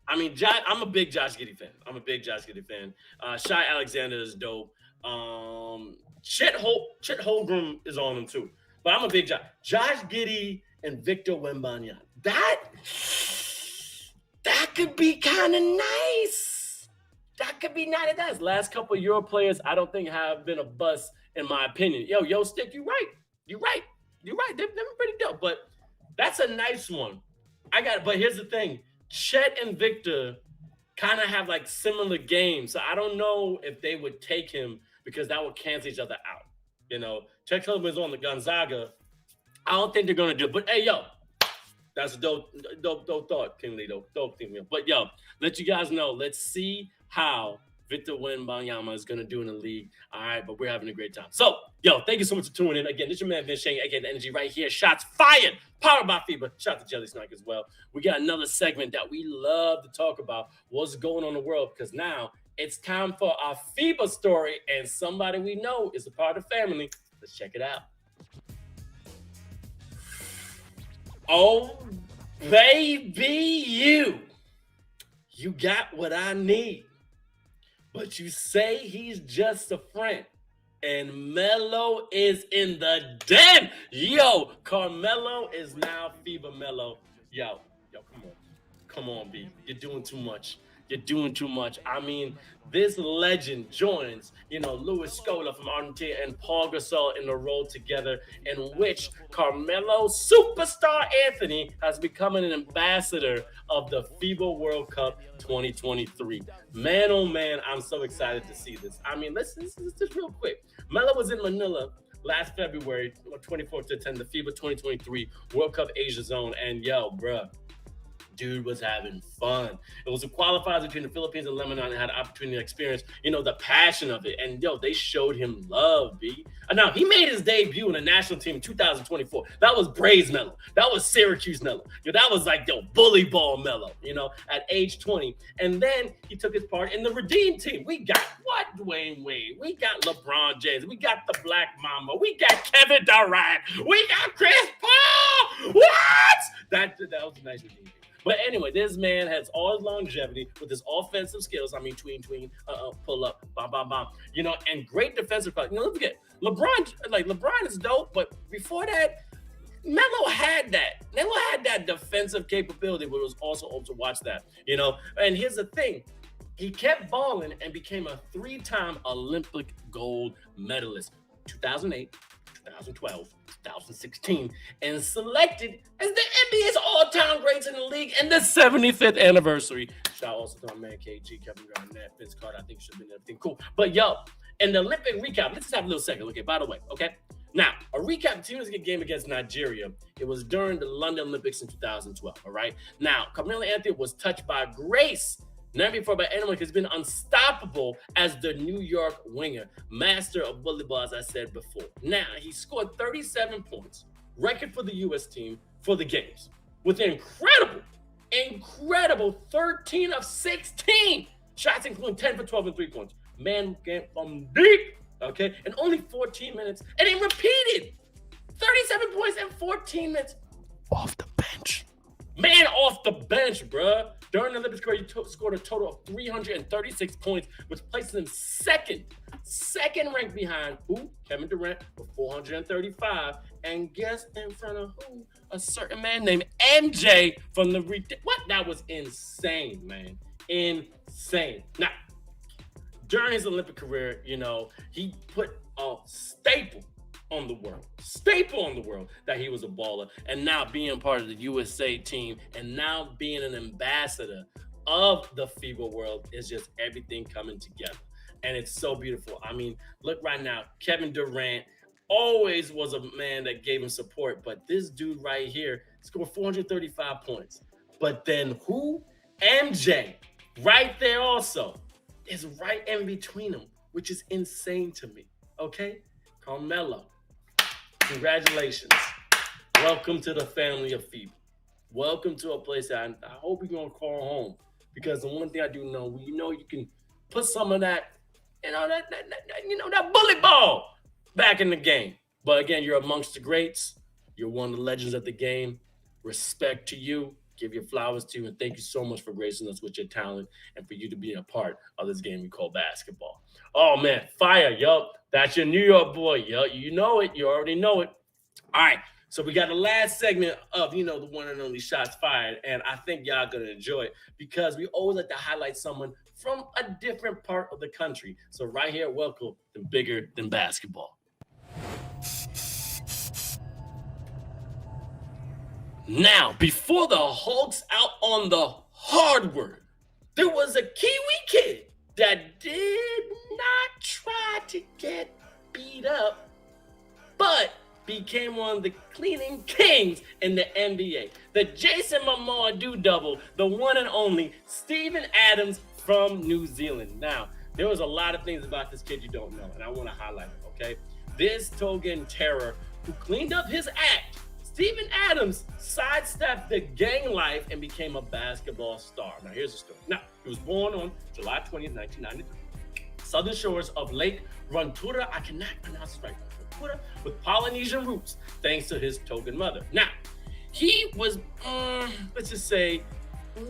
S1: I mean, I'm a big Josh Giddey fan. Shai Alexander is dope. Chet Holmgren is on him too. But I'm a big Josh Giddey and Victor Wembanyama. That could be kind of nice. That could be nice. Last couple of Euro players, I don't think have been a bust in my opinion. Yo, Stick, you're right. They've been pretty dope, but that's a nice one. But here's the thing. Chet and Victor kind of have similar games. So I don't know if they would take him because that would cancel each other out. Chet Holmgren is on the Gonzaga. I don't think they're going to do it. But hey, that's a dope thought, King Lee. Dope thing. But let you guys know. Let's see how Victor Wembanyama is going to do in the league. All right, but we're having a great time. So, thank you so much for tuning in. Again, this is your man, Vince Shane, aka The Energy right here. Shots fired. Powered by FIBA. Shout out to Jelly Snake as well. We got another segment that we love to talk about. What's going on in the world? Because now it's time for our FIBA story. And somebody we know is a part of the family. Let's check it out. Oh, baby, you got what I need. But you say he's just a friend. And Melo is in the den. Carmelo is now FIBA Melo. Yo, come on, B. You're doing too much. I mean, this legend joins, Luis Scola from Argentina and Paul Gasol in a role together in which Carmelo superstar Anthony has become an ambassador of the FIBA World Cup 2023. Man, oh man, I'm so excited to see this. I mean, let's just real quick. Melo was in Manila last February 24th to attend the FIBA 2023 World Cup Asia Zone, and bruh, dude was having fun. It was a qualifiers between the Philippines and Lebanon and had the opportunity to experience, the passion of it. And they showed him love, B. Now, he made his debut in the national team in 2024. That was Braves Melo. That was Syracuse Melo. That was bully ball Melo, at age 20. And then he took his part in the Redeem team. We got Dwayne Wade. We got LeBron James. We got the Black Mamba. We got Kevin Durant. We got Chris Paul. What? That was a nice Redeem team. But anyway, this man has all his longevity with his offensive skills. I mean, tween, pull up, bomb, and great defensive play. Don't forget, LeBron is dope, but before that, Melo had that. Melo had that defensive capability, but it was also able to watch that, And here's the thing. He kept balling and became a 3-time Olympic gold medalist. 2008, 2012, 2016, and selected as the NBA's all-time greats in the league in the 75th anniversary. Shout out also to my man KG, Kevin Garnett, Vince Carter. I think should have been everything cool. But in the Olympic recap, let's just have a little second. Okay, by the way, okay? Now, a recap, the team was a game against Nigeria. It was during the London Olympics in 2012, all right? Now, Carmelo Anthony was touched by grace, never before by anyone, has been unstoppable as the New York winger, master of volleyball, as I said before. Now, he scored 37 points, record for the U.S. team for the games, with an incredible 13 of 16 shots, including 10 for 12 and 3 points. Man came from deep, okay, in only 14 minutes, and he repeated 37 points in 14 minutes off the bench. Man off the bench, bruh. During the Olympics career, he scored a total of 336 points, which places him second ranked behind who? Kevin Durant with 435. And guess in front of who? A certain man named MJ from the what? That was insane, man. Insane. Now, during his Olympic career, he put a staple on the world that he was a baller, and now being part of the USA team and now being an ambassador of the FIBA world is just everything coming together, and it's so beautiful. I mean, look right now, Kevin Durant always was a man that gave him support, but this dude right here scored 435 points. But then who? MJ, right there also, is right in between them, which is insane to me. Okay, Carmelo, congratulations. Welcome to the family of FIBA. Welcome to a place that I hope you're going to call home, because the one thing I do know, you can put some of that, that bullet ball back in the game. But again, you're amongst the greats. You're one of the legends of the game. Respect to you. Give your flowers to you, and thank you so much for gracing us with your talent and for you to be a part of this game we call basketball. Oh, man, fire, yup. That's your New York boy, yup. You know it. You already know it. All right, so we got the last segment of, the one and only Shots Fired, and I think y'all going to enjoy it because we always like to highlight someone from a different part of the country. So right here, welcome to Bigger Than Basketball. Now, before the Hawks out on the hardwood, there was a Kiwi kid that did not try to get beat up, but became one of the cleaning kings in the NBA. The Jason Momoa double, the one and only Steven Adams from New Zealand. Now, there was a lot of things about this kid you don't know, and I want to highlight it, okay? This Togan terror who cleaned up his act, Steven Adams sidestepped the gang life and became a basketball star. Now, here's the story. Now, he was born on July 20th, 1993. Southern shores of Lake Runtura, I cannot pronounce it right, Runtura, with Polynesian roots, thanks to his Togan mother. Now, he was, let's just say,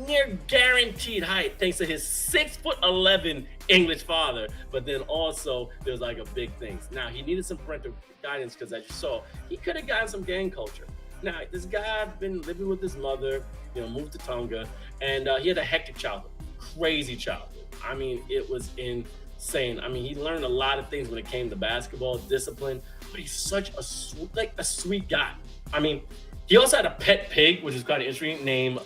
S1: near guaranteed height, thanks to his 6'11" English father. But then also, there's like a big thing. Now, he needed some parental guidance because, as you saw, he could have gotten some gang culture. Now, this guy had been living with his mother, moved to Tonga, and he had a hectic childhood, crazy childhood. I mean, it was insane. I mean, he learned a lot of things when it came to basketball, discipline, but he's such a sweet guy. I mean, he also had a pet pig, which is quite an interesting name,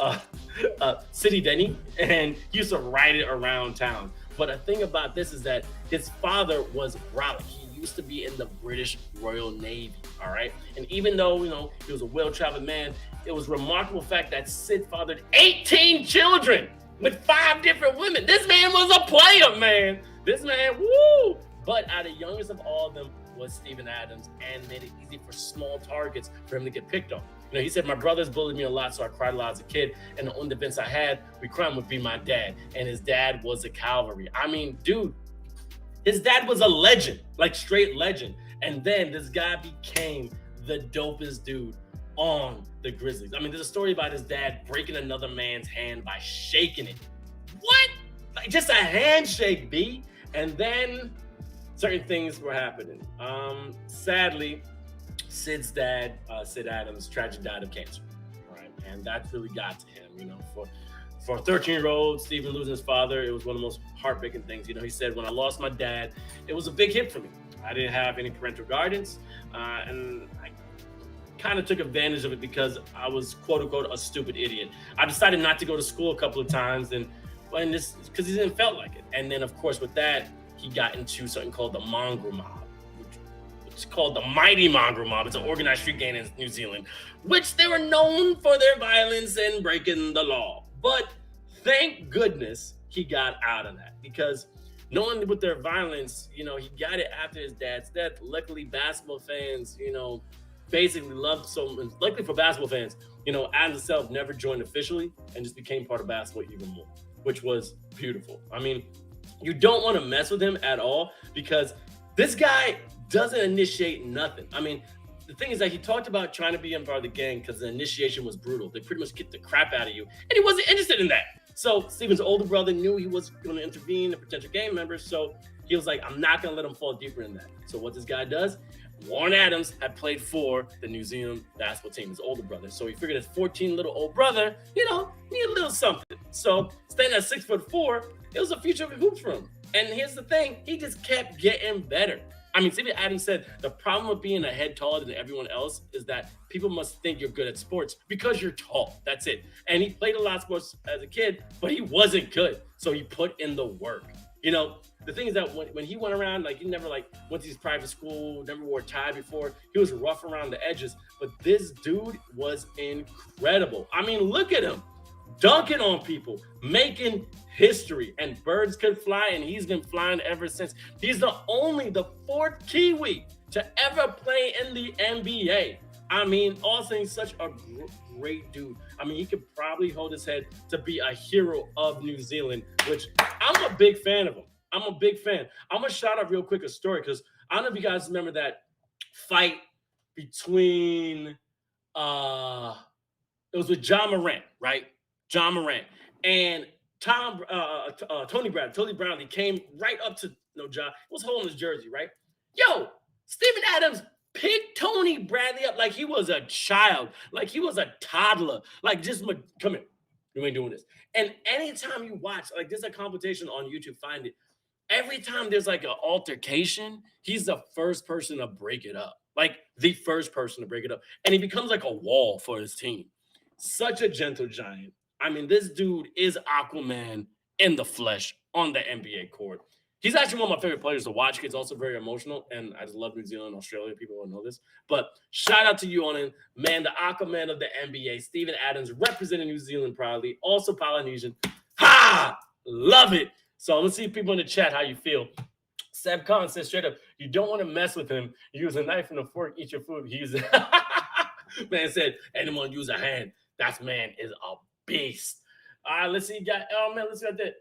S1: City Denny, and he used to ride it around town. But the thing about this is that his father was brolic. He used to be in the British Royal Navy, all right? And even though, he was a well-traveled man, it was a remarkable fact that Sid fathered 18 children with 5 different women. This man was a player, man. This man, woo! But the youngest of all of them was Steven Adams, and made it easy for small targets for him to get picked on. He said, my brothers bullied me a lot, so I cried a lot as a kid, and the only defense I had, crime would be my dad, and his dad was a cavalry. I mean, dude, his dad was a legend, like straight legend. And then this guy became the dopest dude on the Grizzlies. I mean, there's a story about his dad breaking another man's hand by shaking it. What? Like just a handshake, B. And then certain things were happening. Sadly, Sid's dad, Sid Adams, tragically died of cancer, right? And that really got to him, for a 13-year-old, Stephen losing his father, it was one of the most heartbreaking things. He said, when I lost my dad, it was a big hit for me. I didn't have any parental guidance, and I kind of took advantage of it because I was, quote unquote, a stupid idiot. I decided not to go to school a couple of times, because he didn't felt like it. And then, of course, with that, he got into something called the mongrel mob. It's called the Mighty Mongrel Mob. It's an organized street gang in New Zealand, which they were known for their violence and breaking the law. But thank goodness he got out of that, because not only with their violence, he got it after his dad's death. Luckily, basketball fans, basically loved so much. Luckily for basketball fans, Adams himself never joined officially and just became part of basketball even more, which was beautiful. I mean, you don't want to mess with him at all, because this guy doesn't initiate nothing. I mean, the thing is that he talked about trying to be in part of the gang because the initiation was brutal. They pretty much kicked the crap out of you, and he wasn't interested in that. So Stephen's older brother knew he was going to intervene, a potential gang member, so he was like, I'm not going to let him fall deeper in that. So what this guy does, Warren Adams had played for the New Zealand basketball team, his older brother. So he figured his 14 little old brother, need a little something. So staying at 6'4", it was a future of hoops for him. And here's the thing, he just kept getting better. I mean, Stephen Adams said the problem with being a head taller than everyone else is that people must think you're good at sports because you're tall. That's it. And he played a lot of sports as a kid, but he wasn't good. So he put in the work. The thing is that when he went around, he never went to his private school, never wore a tie before. He was rough around the edges, but this dude was incredible. I mean, look at him. Dunking on people, making history, and birds could fly, and he's been flying ever since. He's the fourth Kiwi to ever play in the NBA. I mean, also he's such a great dude. I mean, he could probably hold his head to be a hero of New Zealand, which I'm a big fan of him. I'm a big fan. I'm going to shout out real quick a story, because I don't know if you guys remember that fight between, it was with Jahmani, right? Jahmani and Tony Bradley came right up to Ja. Was holding his jersey, right? Yo, Stephen Adams picked Tony Bradley up like he was a child, like he was a toddler, just come here, you ain't doing this. And anytime you watch, there's a competition on YouTube, find it. Every time there's an altercation, he's the first person to break it up, the first person to break it up, and he becomes like a wall for his team. Such a gentle giant. I mean, this dude is Aquaman in the flesh on the NBA court. He's actually one of my favorite players to watch. He's also very emotional, and I just love New Zealand and Australia. People don't know this. But shout out to you on him, man, the Aquaman of the NBA, Stephen Adams, representing New Zealand proudly, also Polynesian. Ha! Love it. So let's see people in the chat how you feel. Seb Khan says straight up, you don't want to mess with him. Use a knife and a fork, eat your food. Man said, anyone use a hand. That man is a beast. All right, let's see. Let's see that.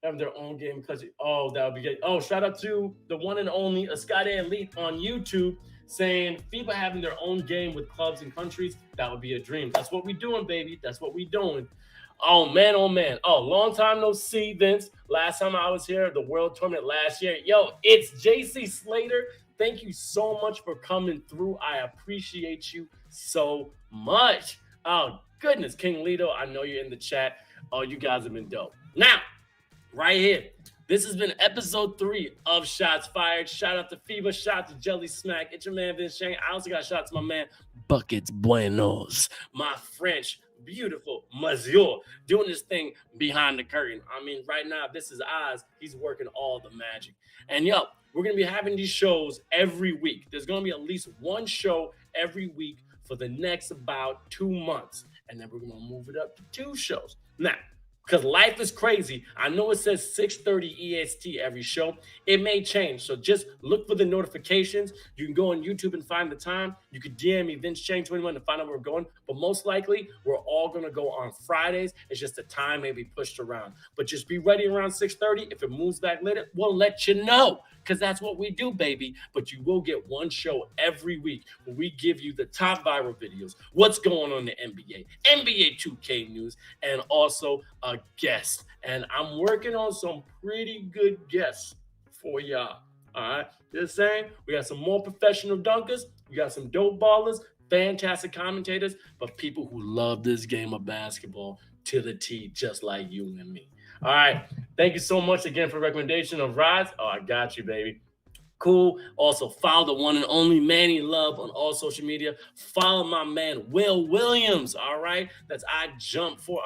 S1: Have their own game because that would be good. Oh, shout out to the one and only Escada Elite on YouTube saying FIBA having their own game with clubs and countries. That would be a dream. That's what we doing, baby. That's what we doing. Oh man. Oh, long time no see, Vince. Last time I was here, the World Tournament last year. Yo, it's JC Slater. Thank you so much for coming through. I appreciate you so much. Oh, goodness, King Lito, I know you're in the chat. Oh, you guys have been dope. Now, right here, this has been episode 3 of Shots Fired. Shout out to FIBA. Shout out to Jelly Smack. It's your man, Vince Chang. I also got shout out to my man, Buckets Buenos. My French, beautiful Monsieur, doing this thing behind the curtain. I mean, right now, this is Oz. He's working all the magic. And, yo, we're going to be having these shows every week. There's going to be at least one show every week for the next about 2 months. And then we're going to move it up to 2 shows. Now, because life is crazy, I know it says 6:30 EST every show. It may change. So just look for the notifications. You can go on YouTube and find the time. You could DM me, Vince Chang 21, to find out where we're going. But most likely, we're all going to go on Fridays. It's just the time may be pushed around. But just be ready around 6:30. If it moves back later, we'll let you know. Because that's what we do, baby. But you will get one show every week where we give you the top viral videos, what's going on in the NBA, NBA 2K news, and also a guest. And I'm working on some pretty good guests for y'all. All right. Just saying, we got some more professional dunkers. We got some dope ballers, fantastic commentators, but people who love this game of basketball to the T, just like you and me. All right. Thank you so much again for the recommendation of Rides. Oh, I got you, baby. Cool. Also, follow the one and only Manny Love on all social media. Follow my man, Will Williams. All right. That's I jump for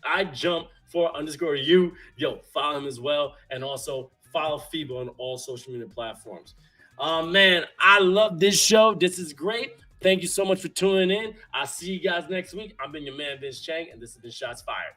S1: I jump for underscore you. Yo, follow him as well. And also follow FIBA on all social media platforms. Man, I love this show. This is great. Thank you so much for tuning in. I'll see you guys next week. I've been your man, Vince Chang, and this has been Shots Fired.